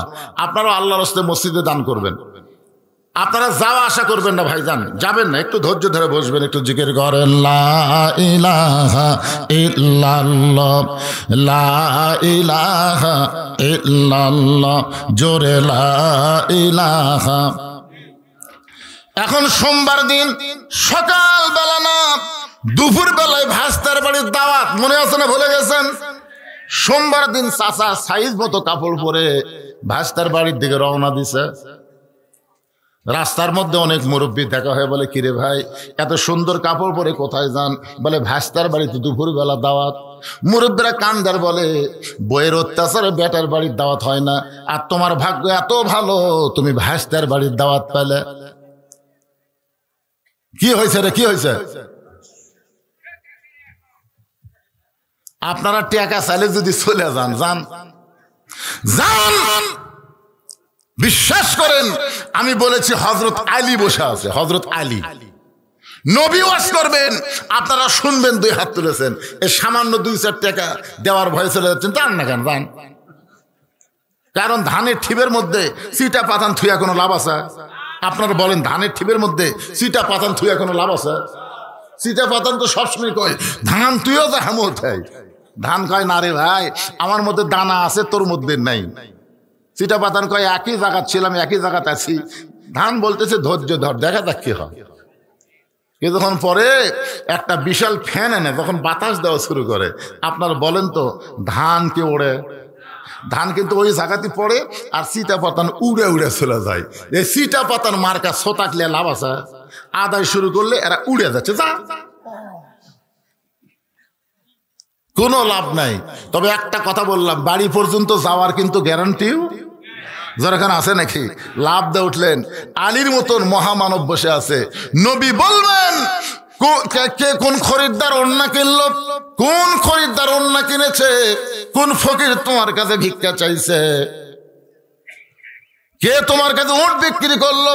আপনারাও আল্লাহর রাস্তায় মসজিদে দান করবেন। আপনারা যাওয়া আশা করবেন না ভাইজান, যাবেন না, একটু ধৈর্য ধরে বসবেন, একটু জিকির করেন, লা ইলাহা ইল্লাল্লাহ, লা ইলাহা ইল্লাল্লাহ, জোরে লা ইলাহা। এখন সোমবার দিন সকাল বেলা না, দুপুর বেলায় ভাস্তার বাড়ির দাওয়াত, মনে আছে না? ভুলে গেছেন? সোমবার দিন চাচা সাইজ মতো কাপড় পরে ভাস্তার বাড়ির দিকে রওনা দিছে। রাস্তার মধ্যে অনেক মুরব্বী দেখা হয়, বলে কিরে ভাই এত সুন্দর কাপড় পরে কোথায় যান? বলে ভাস্তার বাড়িতে দুপুর বেলা দাওয়াত। মুরব্বীরা কান্দার বলে, বইয়ের অত্যাচারে বেটার বাড়ির দাওয়াত হয় না, আর তোমার ভাগ্য এত ভালো তুমি ভাস্তার বাড়ির দাওয়াত পেলে। কি হয়েছে রে, কি হয়েছে? আপনারা টাকা চাইলে যদি চলে যান, যান যান, বিশ্বাস করেন আমি বলেছি, হযরত আলী বসে আছে, হযরত আলী নবী ওয়াজ করবেন, আপনারা শুনবেন, 2 হাত তুলেছেন, এই সামান্য 2-4 টাকা দেওয়ার ভয়ে চলে যাচ্ছেন। যান না কেন, যান। কারণ ধানের ঠিবের মধ্যে চিটা পাতান থুয়া কোনো লাভ আছে? আপনারা বলেন, ধানের ঠিবের মধ্যে চিটা পাতান থুয়া কোনো লাভ আছে? চিটা পাতান তো সবসময় কয় ধান তুইও যা হামো তাই। ধান কয় না রে ভাই, আমার মধ্যে দানা আছে, তোর মধ্যে নাই। চিটা পাতান কয় একই জায়গা ছিলাম, একই জায়গাতে আছি। ধান বলতেছে ধৈর্য ধর, দেখা যাক কি হয়। কিছুক্ষণ পরে একটা বিশাল ফ্যান এনে যখন বাতাস দেওয়া শুরু করে, আপনারা বলেন তো ধান কি ওড়ে? ধান কিন্তু ওই জায়গাতে পড়ে, আর চিটা পাতান উড়ে উড়ে চলে যায়। এই চিটা পাতান মার্কা ছতাকলে লাভ আছে? আদায় শুরু করলে এরা উড়ে যাচ্ছে, যা কোনো লাভ নাই। তবে একটা কথা বললাম, বাড়ি পর্যন্ত যাওয়ার কিন্তু গ্যারান্টিও যেখানে আছে নাকি? লাভ দিয়ে উঠলেন, আলীর মতন মহামানব বসে আছে। নবী বলবেন, কে কোন খরিদ্দার ওন্না কিনল, কোন খরিদ্দার ওন্না কিনেছে, কোন ফকির তোমার কাছে ভিক্ষা চাইছে, কে তোমার কাছে উট বিক্রি করলো,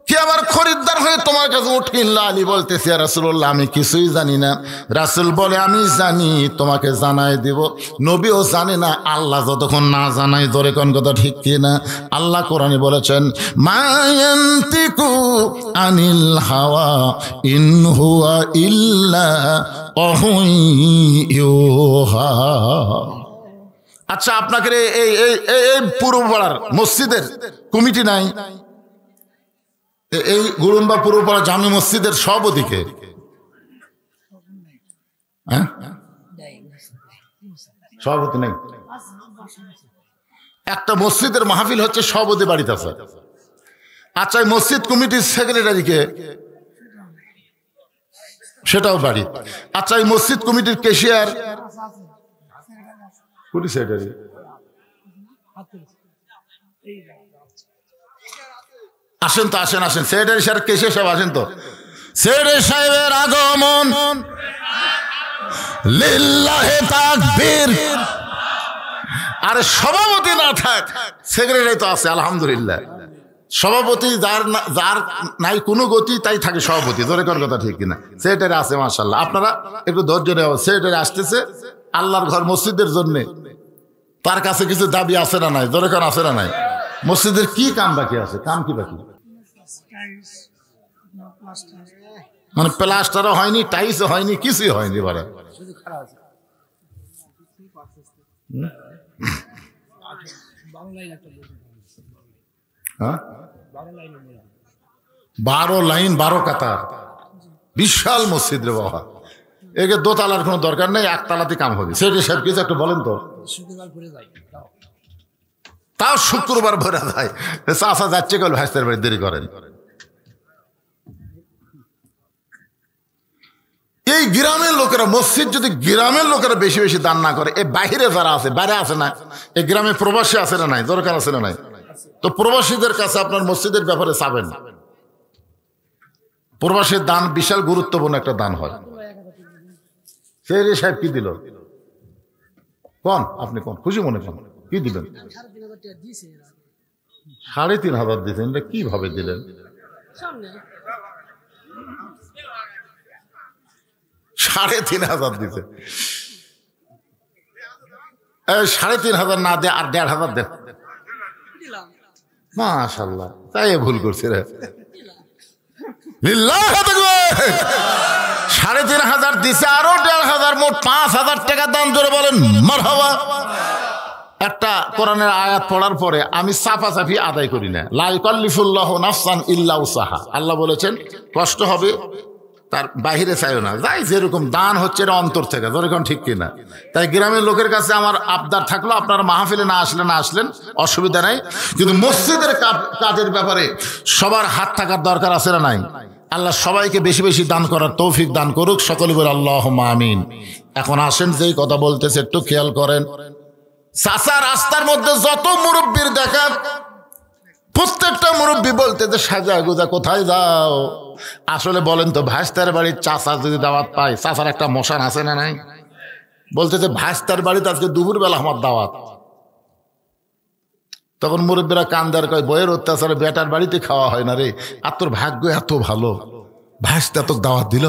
কে আবার খরিদ্দার হয়ে তোমার কাছে উঠ কিনলো? আলী বলতেছে ইয়া রাসূলুল্লাহ আমি কিছুই জানি না। রাসূল বলে আমি জানি, তোমাকে জানাই দিব। নবীও জানে না, আল্লাহ যতক্ষণ না জানাই। ধরে কোন কথা ঠিক কিনা? আল্লাহ কোরআনে বলেছেন মা ইয়ান্তিকু আনিল হাওয়া ইন হুয়া ইল্লা ওয়াহুন ইউহা। আচ্ছা, আপনাকে এই এই পূর্ব পাড়ার মসজিদের কমিটি নাই? এই গুরুম্বা পূর্বপাড়া জামি মসজিদের সভাপতিকে? হ্যাঁ, সভাপতি নেই। একটা মসজিদের মাহফিল হচ্ছে, সভাপতি বাড়িতে আছে। আচ্ছা, মসজিদ কমিটির সেক্রেটারিকে? সেটাও বাড়ি। আচ্ছা, এই মসজিদ কমিটির ক্যাশিয়ার? কোটি সেক্রেটারি? আসেন তো, আসেন আসেন, সেক্রেটারি সাহেব কেশে সাহেব আসেন তো। সেক্রেটারি সাহেবের আগমন, লিল্লাহে তাকবীর। আরে সভাপতি না থাক, সেক্রেটারি তো আছে আলহামদুলিল্লাহ। সভাপতি যার নাই কোনো গতি, তাই থাকে সভাপতি। ধরে কোন কথা ঠিক কিনা? সেক্রেটারি আছে মাশাআল্লাহ। আপনারা একটু ধৈর্য নেওয়া। সেক্রেটারি আসতেছে আল্লাহর ঘর মসজিদের জন্য, তার কাছে কিছু দাবি আছে না নাই? ধরে কোন আছে না নাই? মসজিদের কি কাম বাকি আছে? কাম কি বাকি? মানে প্লাস্টারও হয়নি, টাইলসও হয়নি, কিছুই হয়নি। এবারে হ্যাঁ, 12 লাইন 12 কাতার, বিশাল মসজিদ রে বাবা। একে দোতলার কোনো দরকার নেই, একতলাতে কাম হবে। সেটা সব কিছু একটু বলেন তো। তাও শুক্রবার ভরে যায়। চাষা যাচ্ছে কল ভাইস্তের বাড়ি, দেরি করেন। এই গ্রামের লোকেরা, মসজিদ যদি গ্রামের লোকেরা বেশি বেশি দান না করে, এই বাহিরে যারা আছে, বাইরে আছে না, এই গ্রামে প্রবাসী আছে না নাই? দরকার আছে না নাই? তো প্রবাসীদের কাছে আপনার মসজিদের ব্যাপারে চাবেন। প্রবাসীর দান বিশাল গুরুত্বপূর্ণ একটা দান হয়। সেই সাহেব কি দিল? কোন আপনি কোন খুশি মনে করেন কি দিলেন? 3,500 দিলেন। এটা কিভাবে দিলেন? 3,500 দিতে। 3,500 না দে আর 1,500 দে। মাশাআল্লাহ, তাই ভুল করছে রে। 3,500 দিছে, আরো 1,500, মোট 5,000 টাকা দান। ধরে বলেন মারহাবা। একটা কোরআনের আয়াত পড়ার পরে আমি সাফাসাফি আদায় করি না। লা ইউকাল্লিফুল্লাহু নাফসান ইল্লা উসাহা। আল্লাহ বলেছেন কষ্ট হবে, তার বাহিরে চাইও না। যাই যেরকম দান হচ্ছে এটা অন্তর থেকে। যেরকম ঠিক কিনা? তাই গ্রামের লোকের কাছে আমার আবদার থাকলো, আপনারা মাহফিলে না আসলেন অসুবিধা নাই, কিন্তু মসজিদের কাজের ব্যাপারে সবার হাত থাকার দরকার আছে না নাই? আল্লাহ সবাইকে বেশি বেশি দান করার তৌফিক দান করুক। সকলে বলে আল্লাহুম্মা আমিন। এখন আসেন, যেই কথা বলতেছে একটু খেয়াল করেন। চাচা রাস্তার মধ্যে যত মুরব্বীর দেখা, প্রত্যেকটা মুরব্বী বলতে যে সাজা গুজা কোথায় যাও? আসলে বলেন তো, ভাইস্তার বাড়ির চাচা যদি দাওয়াত পায়, চাচার একটা মশান আছে না নাই? বলতেছে ভাইস্তার বাড়িতে আজকে দুপুরবেলা আমার দাওয়াত। তখন মুরব্বীরা কান্দার কয়, বইয়ের অত্যাচারে বেটার বাড়িতে খাওয়া হয় না রে, আর তোর ভাগ্য এত ভালো, ভাইস্তা তোর দাওয়াত দিল।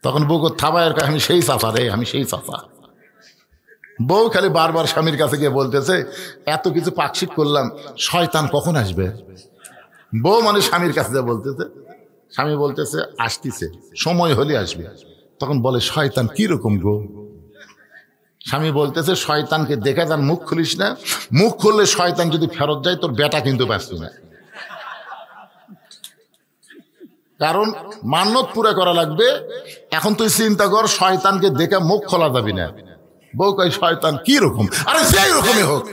তখন বউ থাবায়ের কয়, আমি সেই চাচা রে, আমি সেই চাচা। বউ খালি বারবার স্বামীর কাছে গিয়ে বলতেছে, এত কিছু পাকশিক করলাম, শয়তান কখন আসবে? বউ মানে স্বামীর কাছে যা বলতেছে, স্বামী বলতেছে আসতেছে, সময় হলে আসবে। তখন বলে শয়তান কিরকম গো? স্বামী বলতেছে শয়তানকে দেখে তার মুখ খুলিস না, মুখ খুললে শয়তান যদি ফেরত যায় তোর বেটা কিন্তু ব্যস্ত না। কারণ মান্যত পুরা করা লাগবে। এখন তুই চিন্তা কর, শয়তানকে দেখে মুখ খোলা যাবি না। বউ কয় শয়তান কি রকম? আরে সেই রকমই হোক,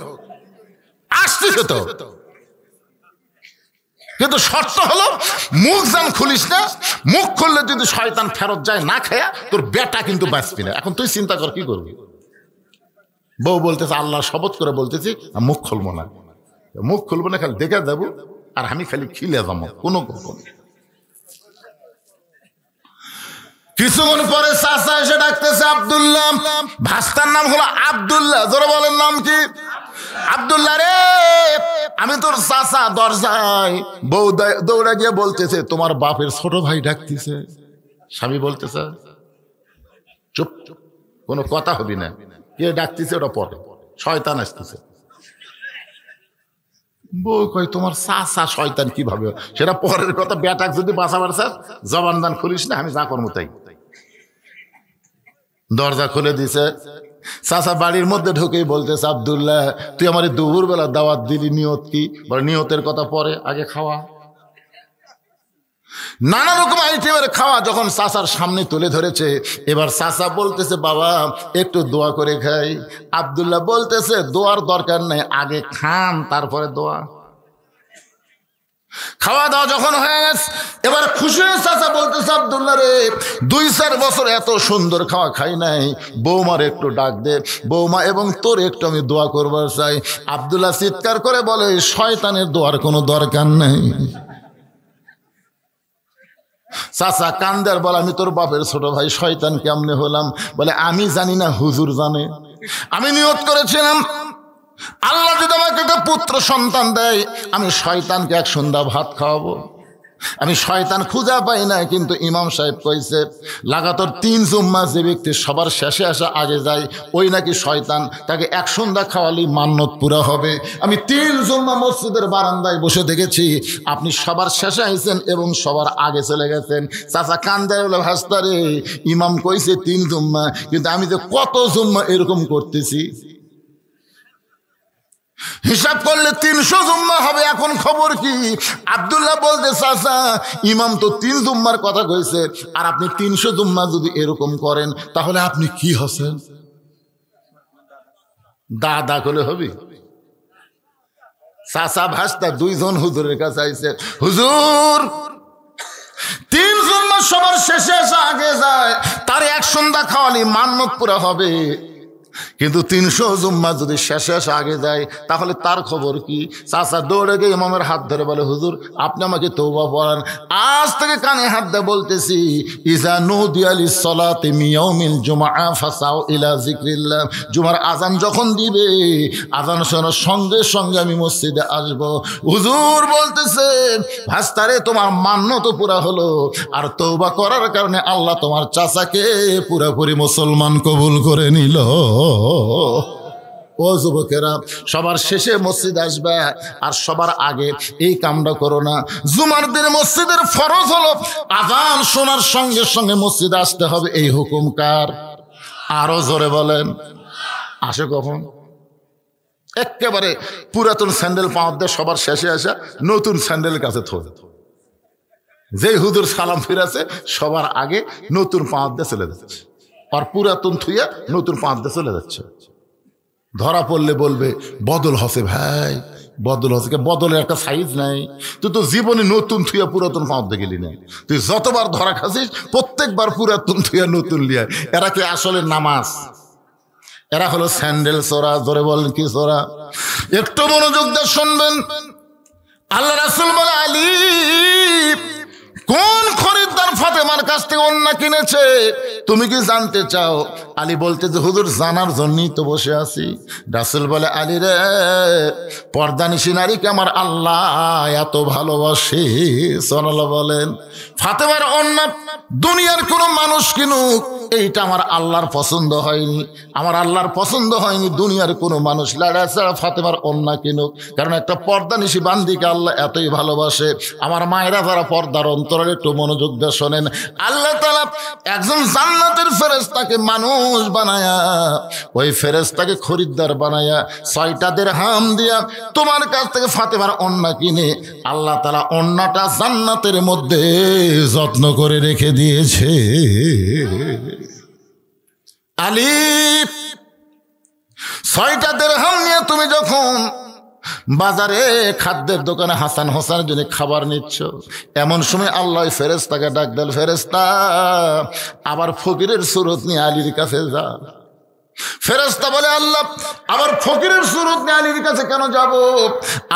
আসতেছে তো, কিন্তু শর্ত হলো মুখ যেন খুলিস না। মুখ খুললে যদি শয়তান ফেরত যায় না খেয়া, তোর বেটা কিন্তু বাঁচবি না। এখন তুই চিন্তা কর কি করবি? বউ বলতেছে আল্লাহ শপথ করে বলতেছি মুখ খুলবো না, মুখ খুলবো না, খালি দেখে যাবো, আর আমি খালি খিলে যাবো কোনো কখন। কিছুক্ষণ পরে চাচা এসে ডাকতেছে আব্দুল্লাহ। ভাস্তার নাম হলো আব্দুল্লাহ। জোরে বলেন নাম কি? আব্দুল্লাহ রে, আমি তোর চাচা দরজায়, বউ দৌড়া গিয়ে বলতেছে তোমার বাপের ছোট ভাই ডাকতেছে। স্বামী বলতেছে চুপ, কোনো কথা হবি না, কে ডাকতেছে ওটা পরে, শয়তান আসতেছে। বউ কয় তোমার চাচা শয়তান কিভাবে, সেটা পরের কথা, বেটাক যদি বাঁচাবার চাস জবান দান খুলিস না, আমি যা করবো তাই। দরজা খুলে দিছে, চাচা বাড়ির মধ্যে ঢুকেই বলতেছে আব্দুল্লাহ তুই আমার দুপুরবেলা দাওয়াত দিলি, নিয়ত কি? বলে নিয়তের কথা পরে, আগে খাওয়া। নানা রকম আইটেমের খাওয়া যখন চাচার সামনে তুলে ধরেছে, এবার চাচা বলতেছে বাবা একটু দোয়া করে খাই। আব্দুল্লাহ বলতেছে দোয়ার দরকার নেই, আগে খান তারপরে দোয়া। খাওয়া দাওয়া যখন হয়ে গেছে, এবার খুশি হয়ে চাচা বলতেছে আব্দুল্লাহ রে 2-4 বছর এত সুন্দর খাওয়া খাই নাই, বৌমার একটু ডাক দে, বৌমা এবং তোর একটু আমি দোয়া করবার চাই। আব্দুল্লাহ চিৎকার করে বলে শয়তানের দোয়ার কোনো দরকার নেই। চাচা কান্দার বলে আমি তোর বাপের ছোট ভাই, শয়তান কেমনে হলাম? বলে আমি জানি না, হুজুর জানে। আমি নিয়ত করেছিলাম আল্লাহ যদি আমাকে একটা পুত্র সন্তান দেয়, আমি শয়তানকে এক সন্ধ্যা ভাত খাওয়াবো। আমি শয়তান খুঁজা পাই না, কিন্তু ইমাম সাহেব কইছে লাগাতার 3 জুম্মা যে ব্যক্তি সবার শেষে আসা আগে যায়, ওই নাকি শয়তান, তাকে এক সন্ধ্যা খাওয়ালেই মান্নত পুরা হবে। আমি 3 জুম্মা মসজিদের বারান্দায় বসে দেখেছি, আপনি সবার শেষে আইছেন এবং সবার আগে চলে গেছেন। চাচা কান্দায় বলে ভাস্তারে ইমাম কইছে 3 জুম্মা, কিন্তু আমি যে কত জুম্মা এরকম করতেছি, হিসাব করলে 300 জুম্মা হবে। এখন খবর কি? আব্দুল্লাহ বলতে চাচা ইমাম তো 3 জুম্মার কথা কইছে, আর আপনি 300 জুম্মা যদি এরকম করেন তাহলে আপনি কি হচ্ছেন? দাদা করে হবে। চাচা ভাস্তা 2 জন হুজুরের কাছে আইছে, হুজুর 3 জুম্মা সবার শেষে আসা আগে যায়, তার এক সন্ধ্যা খাওয়ালি মান্নত পুরা হবে, কিন্তু 300 জুম্মা যদি শেষে আসা আগে যায় তাহলে তার খবর কি? চাচা দৌড়ে গিয়ে ইমামের হাত ধরে বলে হুজুর আপনি আমাকে তওবা পড়ান। আজ থেকে কানে হাত দিয়ে বলতেছি ইজা নুদিয়া লিস-সালাতি মিন ইয়াউমিল জুমআ ফাসাউ ইলা যিকরিল্লাহ, জুমার আজান যখন দিবে, আজান শোনার সঙ্গে সঙ্গে আমি মসজিদে আসব। হুজুর বলতেছে ভাস্তারে তোমার মান্যত পুরা হলো, আর তওবা করার কারণে আল্লাহ তোমার চাচাকে পুরোপুরি মুসলমান কবুল করে নিল। ও যুবকেরা, সবার শেষে মসজিদ আসবে আর সবার আগে এই কামটা করো না। জুমার দিনে মসজিদের ফরজ হলো আযান শোনার সঙ্গে সঙ্গে মসজিদে আসতে হবে, এই হুকুম কার? আরো জোরে বলেন। আসে কখন? একেবারে পুরাতন স্যান্ডেল পাওয়া দিয়ে সবার শেষে আসা নতুন স্যান্ডেলের কাছে থোড়ে, যে হুজুর সালাম ফিরাছে সবার আগে নতুন পাওয়া দিয়ে চলে যাচ্ছে, আর পুরাতন থুইয়া নতুন পাঁচ দিয়ে চলে যাচ্ছে। ধরা পড়লে বলবে বদল হসে ভাই, বদল হসে। বদলের একটা সাইজ নাই, তুই তো জীবনে নতুন থুইয়া পুরাতন পাঁচ দিয়ে গেলি না। তুই যতবার ধরা খাসিস প্রত্যেকবার পুরাতন থুইয়া নতুন লিয়ায়। এরা কি আসলে নামাজ? এরা হলো স্যান্ডেল চোরা। ধরে বলেন কি চোরা? একটু মনোযোগ দিয়ে শুনবেন। আল্লাহ রাসূল বলে আলী কোন খরিদ্দার ফাতেমার কাছ থেকে ওন্না কিনেছে তুমি কি জানতে চাও? আলী বলতে যে হুজুর জানার জন্যই তো বসে আছি। রাসূল বলে আলী রে, পর্দানিশী নারীকে আমার আল্লাহ এত ভালোবাসে। সাল্লাল্লাহু বলেন ফাতেমার ওন্না দুনিয়ার কোনো মানুষ কিনুক, এইটা আমার আল্লাহর পছন্দ হয়নি। আমার আল্লাহর পছন্দ হয়নি দুনিয়ার কোনো মানুষ লাড়া ছাড়া ফাতেমার ওন্না কিনুক, কারণ একটা পর্দানিশী বান্দিকে আল্লাহ এতই ভালোবাসে। আমার মায়েরা যারা পর্দার অন্তরে একটু মনোযোগ দিয়ে শোনেন, আল্লাহ তাআলা একজন জান্নাতের ফেরেশতাকে মানুষ বানায়া, ওই ফেরেশতাকে খরিদ্দার বানায়া 6টা দিরহাম দিয়া তোমার কাছ থেকে ফাতেমার ওন্না কিনে আল্লাহ তাআলা ওন্নাটা জান্নাতের মধ্যে যত্ন করে রেখে দিয়েছে। আলী 6টা দিরহাম নিয়ে তুমি যখন বাজারে খাদ্যের দোকানে হাসান হোসেনের জন্য খাবার নিচ্ছ, এমন সময় আল্লাহ ফেরেশতাকে ডাক দেন, ফেরেশতা আবার ফকিরের সুরত নিয়ে আলীর কাছে যা। ফেরেশতা বলে আল্লাহ আবার ফকিরের সুরত নিয়ে আলীর কাছে কেন যাব?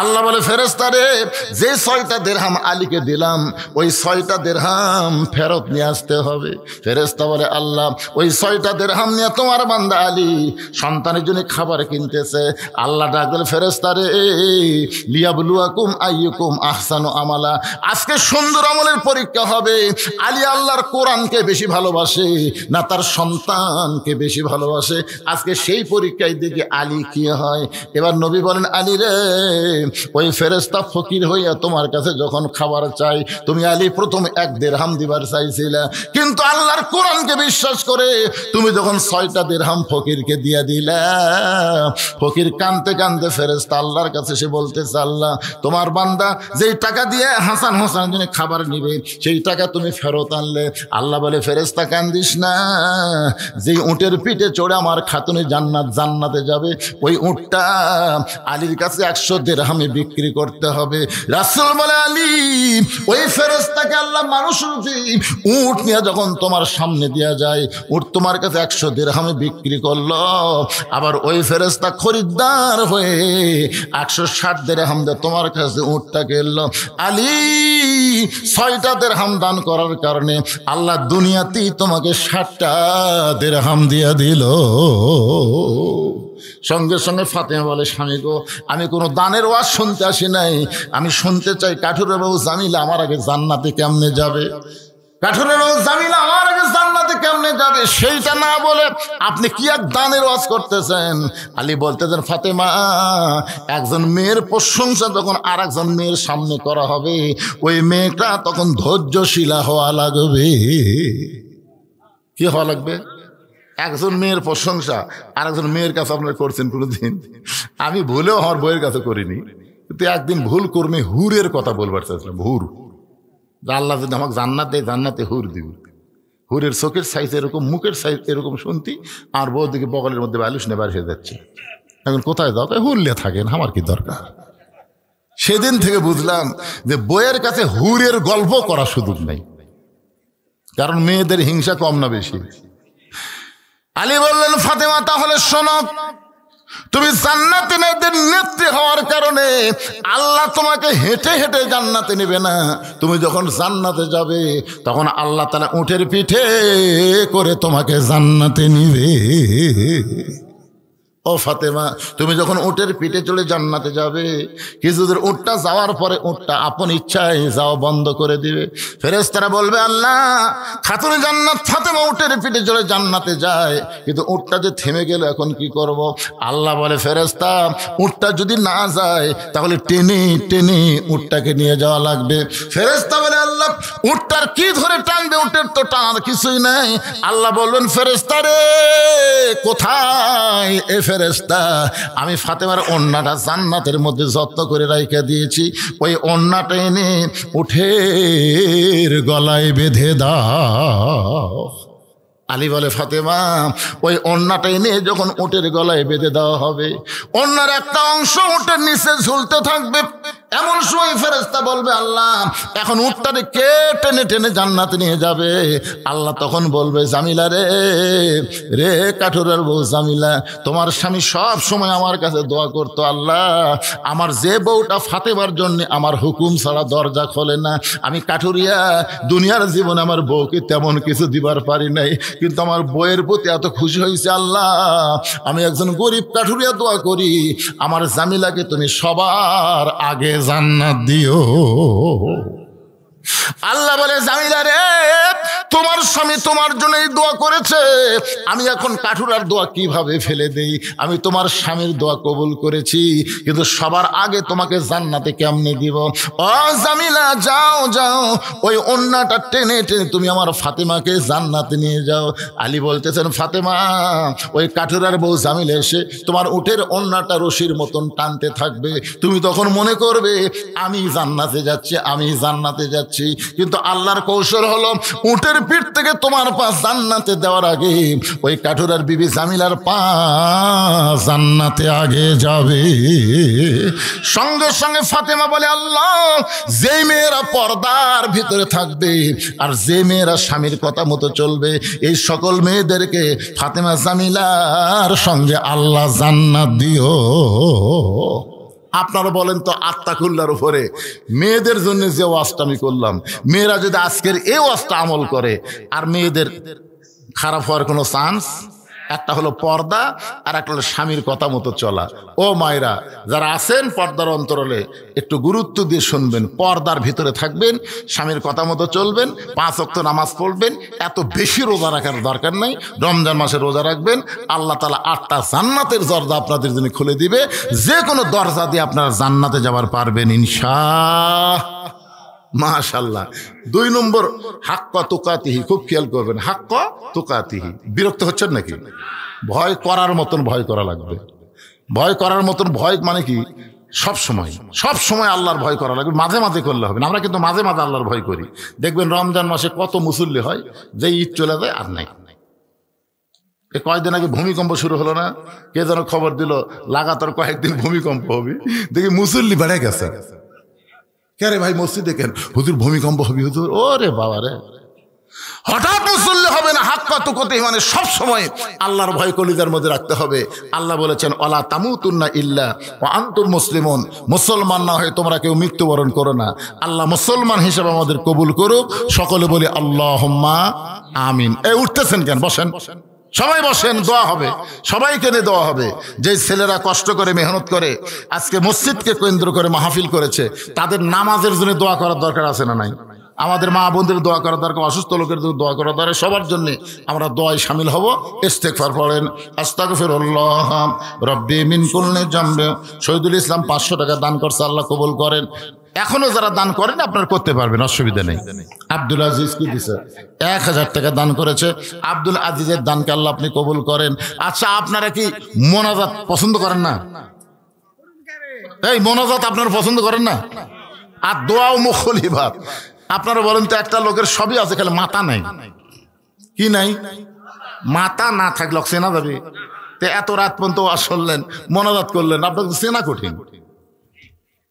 আল্লাহ বলে ফেরেশতা রে, যে 6টা দিরহাম আলীকে দিলাম ওই 6টা দিরহাম ফেরত নিয়ে আসতে হবে। ফেরেশতা বলে আল্লাহ ওই 6টা দিরহাম নিয়ে তোমার বান্দা আলী সন্তানের জন্য খাবার কিনতেছে। আল্লাহ ডাক দিল ফেরেশতা রে, লিয়াবলুয়াকুম আইয়ুকুম আহসানু আমালা, আজকে সুন্দর আমলের পরীক্ষা হবে। আলী আল্লাহর কোরআনকে বেশি ভালোবাসে না তার সন্তানকে বেশি ভালোবাসে, আজকে সেই পরীক্ষায় দেখি আলী কি হয়। এবার নবী বলেন আলী রে, ওই ফেরেশতা ফকির হইয়া তোমার কাছে যখন খাবার চাই, তুমি আলী প্রথম 1 দিরহাম দিবার চাইছিলা, কিন্তু আল্লাহর কোরআনকে বিশ্বাস করে তুমি যখন 6টা দিরহাম ফকিরকে দিয়া দিলা, ফকির কানতে কানতে ফেরেশতা আল্লাহর কাছে সে বলতেছে আল্লাহ তোমার বান্দা যেই টাকা দিয়ে হাসান হোসেনের জন্য খাবার নিবে সেই টাকা তুমি ফেরত আনলে। আল্লাহ বলে ফেরেশতা কান্দিস না, যেই উটের পিঠে চড়ে আমার খাতুনে জান্নাতে যাবে ওই উটটা আলীর কাছে 100 দিরহামে বিক্রি করতে হবে। রাসূল বলে আলী ওই ফেরেশতাকে আল্লাহ মানুষ রূপী উট নিয়ে যখন তোমার সামনে দেয়া যায়, উট তোমার কাছে 100 দিরহামে বিক্রি করলো, আবার ওই ফেরেশতা খরিদ্দার হয়ে 160 দিরহাম দিয়ে তোমার কাছে উটটা কিনলো। আলী 6টা দিরহাম দান করার কারণে আল্লাহ দুনিয়াতেই তোমাকে 60টা দিরহাম দিয়া দিল। সঙ্গে সঙ্গে ফাতেমা বলে স্বামী গো, আমি কোনো দানের ওয়াজ শুনতে আসি নাই, আমি শুনতে চাই কাঠুরের বউ জামিলা আমার আগে জান্নাতে কেমনে যাবে, কাঠুরের বউ জামিলা আমার আগে জান্নাতে কেমনে যাবে, সেইটা না বলে আপনি কি এক দানের ওয়াজ করতেছেন। আলী বলতেছেন ফাতেমা, একজন মেয়ের প্রশংসা যখন আর একজন মেয়ের সামনে করা হবে, ওই মেয়েটা তখন ধৈর্যশীলা হওয়া লাগবে। কি হওয়া লাগবে? একজন মেয়ের প্রশংসা আর একজন মেয়ের কাছে আপনারা করছেন কোনোদিন? আমি ভুলেও আমার বইয়ের কাছে করিনি, কিন্তু একদিন ভুল কর্মে হুরের কথা বলবার চাইছিলাম। হুর, আল্লাহ যদি আমাকে জান্নাত দেয়, জান্নাতে হুর দিবি। হুরের চোখের সাইজ এরকম, মুখের সাইজ এরকম শুনতি, আর বউ দিকে বগলের মধ্যে বালুস নেবার হয়ে যাচ্ছে। এখন কোথায় যাও? হুরলে থাকেন, আমার কি দরকার। সেদিন থেকে বুঝলাম যে বইয়ের কাছে হুরের গল্প করার সুযোগ নেই, কারণ মেয়েদের হিংসা কম না বেশি। আলী বললেন ফাতেমা তাহলে শোনো, তুমি জান্নাতে নেত্রী হওয়ার কারণে আল্লাহ তোমাকে হেঁটে হেঁটে জান্নাতে নেবে না। তুমি যখন জান্নাতে যাবে তখন আল্লাহ তাআলা উটের পিঠে করে তোমাকে জান্নাতে নিবে। ও ফাতেমা, তুমি যখন উটের পিঠে চলে জান্নাতে যাবে, কিছুদের উটটা যাওয়ার পরে উটটা আপন ইচ্ছায় যাওয়া বন্ধ করে দিবে। ফেরেশতারা বলবে আল্লাহ খাতুনে জান্নাত ফাতেমা উটের পিঠে চলে জান্নাতে যায়, কিন্তু উটটা যে থেমে গেল এখন কি করব? আল্লাহ বলে ফেরেশতা উটটা যদি না যায় তাহলে টেনে টেনে উটটাকে নিয়ে যাওয়া লাগবে। ফেরেশতা বলে আল্লাহ উটটার কি ধরে টানবে? উটের তো টানার কিছুই নাই। আল্লাহ বলবেন ফেরেশতা রে কোথায়? এ ফেরেশতা, আমি ফাতেমার ওন্নাটা জান্নাতের মধ্যে যত্ন করে রাইখা দিয়েছি, ওই ওন্নাটা এনে উঠের গলায় বেঁধে দাও। আলী বলে ফাতেমা ওই ওন্নাটা এনে যখন উটের গলায় বেঁধে দেওয়া হবে, ওন্নার একটা অংশ উটের নিচে ঝুলতে থাকবে। এমন সময় ফেরেশতা বলবে আল্লাহ এখন উটটারে কে টেনে টেনে জান্নাতে নিয়ে যাবে? আল্লাহ তখন বলবে জামিলা রে, রে কাঠুরের বউ জামিলা, তোমার স্বামী সব সময় আমার কাছে দোয়া করতো, আল্লাহ আমার যে বউটা ফাতেমার জন্য আমার হুকুম ছাড়া দরজা খোলে না, আমি কাঠুরিয়া দুনিয়ার জীবনে আমার বউকে তেমন কিছু দিবার পারি নাই, কিন্তু আমার বউয়ের প্রতি এত খুশি হয়েছে আল্লাহ, আমি একজন গরিব কাঠুরিয়া দোয়া করি আমার জামিলাকে তুমি সবার আগে জান্নাত দিও। আল্লাহ বলে জামিলা রে তোমার স্বামী তোমার জন্যই দোয়া করেছে, আমি এখন কাঠুরার দোয়া কিভাবে ফেলে দেই? আমি তোমার স্বামীর দোয়া কবুল করেছি, কিন্তু সবার আগে তোমাকে জান্নাতে কেমনে দিব? ও জামিলা যাও যাও, ওই ওন্নাটা টেনে টেনে তুমি আমার ফাতেমাকে জান্নাতে নিয়ে যাও। আলী বলতেছেন ফাতেমা ওই কাঠুরার বউ জামিলা এসে তোমার উটের ওন্নাটা রশির মতন টানতে থাকবে, তুমি তখন মনে করবে আমি জান্নাতে যাচ্ছি, আমি জান্নাতে যাচ্ছি। যাচ্ছি, কিন্তু আল্লাহর কৌশল হলো উটের পিঠ থেকে তোমার পা জান্নাতে দেওয়ার আগে ওই কাঠুরার বিবি জামিলার পা জান্নাতে আগে যাবে। সঙ্গে সঙ্গে ফাতেমা বলে, আল্লাহ, যে মেয়েরা পর্দার ভিতরে থাকবে আর যে মেয়েরা স্বামীর কথা মতো চলবে, এই সকল মেয়েদেরকে ফাতেমা জামিলার সঙ্গে আল্লাহ জান্নাত দিও। আপনারা বলেন তো, আত্তাকুল্লার উপরে মেয়েদের জন্য যে ওয়াজটা আমি করলাম, মেয়েরা যদি আজকের এই ওয়াজটা আমল করে, আর মেয়েদের খারাপ হওয়ার কোনো চান্স? একটা হলো পর্দা, আর একটা হলো স্বামীর কথা মতো চলা। ও মায়েরা যারা আছেন পর্দার অন্তরালে, একটু গুরুত্ব দিয়ে শুনবেন। পর্দার ভিতরে থাকবেন, স্বামীর কথা মতো চলবেন, 5 ওয়াক্ত নামাজ পড়বেন, এত বেশি রোজা রাখার দরকার নাই। রমজান মাসে রোজা রাখবেন, আল্লাহ তাআলা 8টা জান্নাতের দরজা আপনাদের জন্য খুলে দিবে। যে কোনো দরজা দিয়ে আপনারা জান্নাতে যাবার পারবেন ইনশাআল্লাহ। মাশাআল্লাহ। 2 নম্বর, হাক্কা তুকাতিহি। খুব খেয়াল করবেন, হাক্কা তুকাতিহি। বিরক্ত হচ্ছেন নাকি? ভয় করার মতন ভয় করা লাগবে। ভয় করার মতন ভয় মানে কি? সব সময় আল্লাহর ভয় করা লাগবে। মাঝে মাঝে করলে হবে না। আমরা কিন্তু মাঝে মাঝে আল্লাহর ভয় করি। দেখবেন রমজান মাসে কত মুসল্লি হয়, যে ঈদ চলে যায় আর নাই। কয়েকদিন আগে ভূমিকম্প শুরু হলো না? কে যেন খবর দিল লাগাতার কয়েকদিন ভূমিকম্প হবে, দেখি মুসল্লি বেড়ে গেছে। কে রে ভাই, মসজিদে কেন? হুজুর ভূমিকম্প হবে হুজুর। ওরে বাবা রে, হঠাৎ মুসল্লি হবে না। হাক্কা তুকাতিহি মানে সব সময় আল্লাহর ভয় কলিজার মধ্যে রাখতে হবে। আল্লাহ বলেছেন, ওয়ালা তামুতুন্না ইল্লা ওয়া আনতুম মুসলিমুন। মুসলমান না হয়ে তোমরা কেউ মৃত্যুবরণ করো না। আল্লাহ মুসলমান হিসেবে আমাদের কবুল করুক। সকলে বলি আল্লাহুম্মা আমিন। এই উঠতেছেন কেন? বসেন, সবাই বসেন, দোয়া হবে, সবাইকে নিয়ে দোয়া হবে। যে ছেলেরা কষ্ট করে মেহনত করে আজকে মসজিদকে কেন্দ্র করে মাহফিল করেছে, তাদের নামাজের জন্য দোয়া করার দরকার আছে না নাই? আমাদের মা বোনদের দোয়া করার দরকার, অসুস্থ লোকের দোয়া করার দরকার, সবার জন্য আমরা দোয়ায় শামিল হব। ইস্তেগফার পড়েন, আস্তাগফিরুল্লাহ রব্বি মিন কুল্লি জামবি। শহীদুল ইসলাম 500 টাকা দান করছে, আল্লাহ কবুল করেন। এখনো যারা দান করেন আপনারা করতে পারবেন, অসুবিধা নেই। আব্দুল আজিজ কি দিছে? 1000 টাকা দান করেছে। আব্দুল আজিজের দানকে আল্লাহ আপনি কবুল করেন। আচ্ছা, আপনারা কি মোনাজাত পছন্দ করেন না? এই মোনাজাত আপনারা পছন্দ করেন না? আর দোয়া ও মুখল ইবাদত। আপনারা বলেন তো, একটা লোকের সবই আছে, খালি মাথা নাই। কি নাই? মাথা না থাকলে চেনা যাবে। তো এত রাত পর্যন্ত ওয়াজ শুনলেন, মোনাজাত করলেন, আপনার চেনা কঠিন।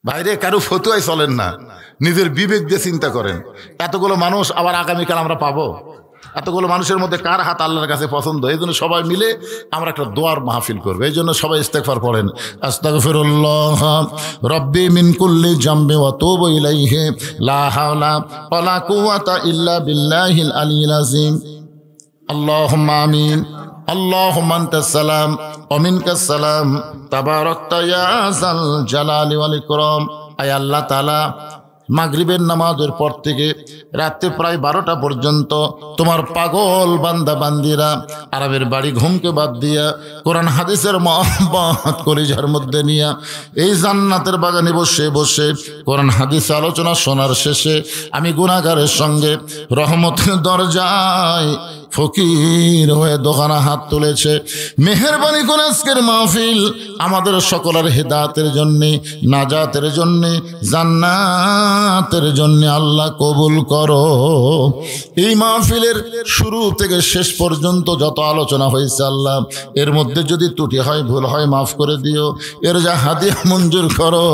বাইরে কারো ফতুয়ায় চলেন না, নিজের বিবেক দিয়ে চিন্তা করেন। এতগুলো মানুষ আবার আগামীকাল আমরা পাবো? এতগুলো মানুষের মধ্যে কার হাত আল্লাহর কাছে পছন্দ? এই জন্য সবাই মিলে আমরা একটা দোয়ার মাহফিল করবো। এই জন্য সবাই ইস্তেগফার পড়েন, আস্তাগফিরুল্লাহ রব্বি মিন কুল্লি জামবি ওয়া তুবু ইলাইহি লা হাওলা ওয়ালা কুওয়াতা ইল্লা বিল্লাহিল আলিয়্যিল আযীম। আল্লাহুম্মা আমিন। আল্লাহুম্মা আনতাস সালাম ওয়া মিনকাস সালাম তাবারাকতা ইয়া যাল জালালি ওয়াল ইকরাম। আয় আল্লাহ তাআলা, মাগরিবের নামাজের পর থেকে রাতে প্রায় 12টা পর্যন্ত তোমার পাগল বান্দা বান্দিরা আরবের বাড়ি ঘুমকে বাদ দিয়া কোরআন হাদিসের মহব্বত কলিজার মধ্যে নিয়া এই জান্নাতের বাগানে বসে বসে কোরআন হাদিস আলোচনা শোনার শেষে আমি গুনাহগারের সঙ্গে রহমতের দরজায় ফকির হয়ে দোকানা হাত তুলেছে। মেহেরবানি করে আজকের মাহফিল আমাদের সকলের হেদায়েতের জন্যে, নাজাতের জন্যে, জান্নাতের জন্যে আল্লাহ কবুল করো। এই মাহফিলের শুরু থেকে শেষ পর্যন্ত যত আলোচনা হয়েছে আল্লাহ, এর মধ্যে যদি ত্রুটি হয়, ভুল হয়, মাফ করে দিও। এর যা হাদিয়া মঞ্জুর করো।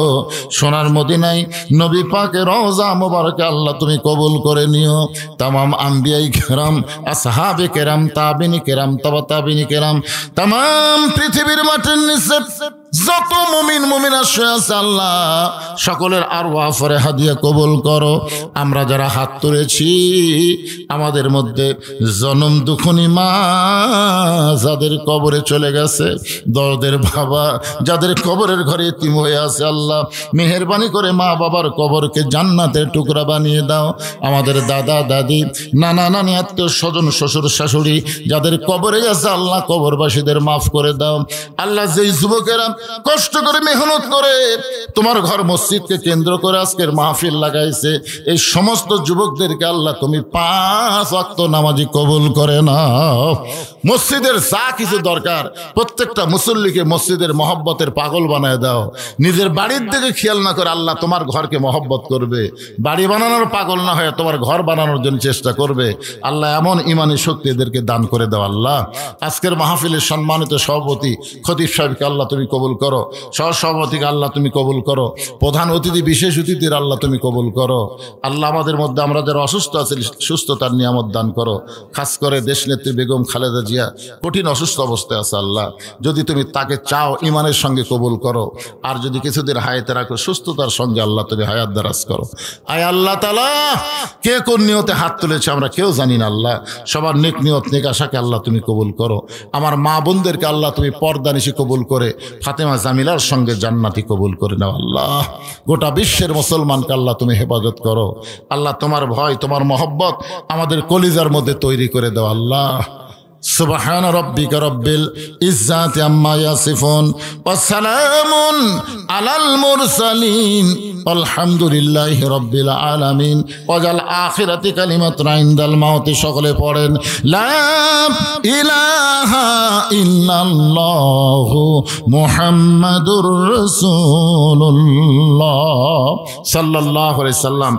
সোনার মদিনায় নবী পাকের রওজা মোবারকে আল্লাহ তুমি কবুল করে নিও। তামাম আম্বিয়াই কেরাম, আসহাবে কেরাম, তাবিনী কেরাম, তাবা তাবিনী কেরাম, তামাম পৃথিবীর মাটির নিচে যত মুমিন মুমিনা শুয়ে আছে আল্লাহ সকলের আরওয়াহ ফরে হাদিয়া কবুল করো। আমরা যারা হাত তুলেছি আমাদের মধ্যে জনম দুখনি মা যাদের কবরে চলে গেছে, দরদের বাবা যাদের কবরের ঘরে এতিম হয়ে আছে আল্লাহ মেহেরবানি করে মা বাবার কবরকে জান্নাতের টুকরা বানিয়ে দাও। আমাদের দাদা দাদি, নানা নানি, আত্মীয় স্বজন, শ্বশুর শাশুড়ি যাদের কবরে আছে আল্লাহ কবরবাসীদের মাফ করে দাও। আল্লাহ যেই যুবকেরা কষ্ট করে মেহনত করে তোমার ঘর মসজিদকে কেন্দ্র করে আজকের মাহফিল লাগাইছে, এই সমস্ত যুবকদেরকে আল্লাহ তুমি 5 ওয়াক্ত নামাজি কবুল করে নাও। মসজিদের যা কিছু দরকার প্রত্যেকটা মুসল্লিকে মসজিদের মহব্বতের পাগল বানায় দাও। নিজের বাড়ির দিকে খেয়াল না করে আল্লাহ তোমার ঘরকে মহব্বত করবে, বাড়ি বানানোর পাগল না হয়ে তোমার ঘর বানানোর জন্য চেষ্টা করবে। আল্লাহ এমন ইমানি শক্তি এদেরকে দান করে দাও। আল্লাহ আজকের মাহফিলের সম্মানিত সভাপতি খতিব সাহেবকে আল্লাহ তুমি কবুল করো, সহ সভাপতিকে আল্লাহ তুমি কবুল করো, প্রধান অতিথি বিশেষ অতিথির আল্লাহ তুমি কবুল করো। আল্লাহ আমাদের মধ্যে আমরা যারা অসুস্থ আছি সুস্থতার নিয়ামত দান করো। খাস করে দেশনেত্রী বেগম খালেদা জিয়া কঠিন অসুস্থ অবস্থায় আছে, আল্লাহ যদি তুমি তাকে চাও ইমানের সঙ্গে কবুল করো, আর যদি কিছুদিন হায়াতে রাখো সুস্থতার সঙ্গে আল্লাহ তুমি হায়াত দারাজ করো। আয় আল্লাহ তাআলা কে কোন নিয়তে হাত তুলেছে আমরা কেউ জানি না, আল্লাহ সবার নেক নিয়ত নেক আশাকে আল্লাহ তুমি কবুল করো। আমার মা বোনদেরকে আল্লাহ তুমি পর্দানিশি কবুল করে ফাতেমা জামিলার সঙ্গে জান্নাতি কবুল করে নাও। আল্লাহ গোটা বিশ্বের মুসলমানকে আল্লাহ তুমি হেফাজত করো। আল্লাহ তোমার ভয় তোমার মহব্বত আমাদের কলিজার মধ্যে তৈরি করে দাও। আল্লাহ সুবহান রাব্বিকা রাব্বিল ইজ্জাতি আম্মা ইয়াসিফুন ওয়া সালামুন আলাল মুরসালিন আলহামদুলিল্লাহি রাব্বিল আলামিন। ওয়াজাল আখিরাতি কালিমাতুন ইনদাল মাউতি। সকলে পড়েন লা ইলাহা ইল্লাল্লাহু মুহাম্মাদুর রাসূলুল্লাহ সাল্লাল্লাহু আলাইহি সাল্লাম।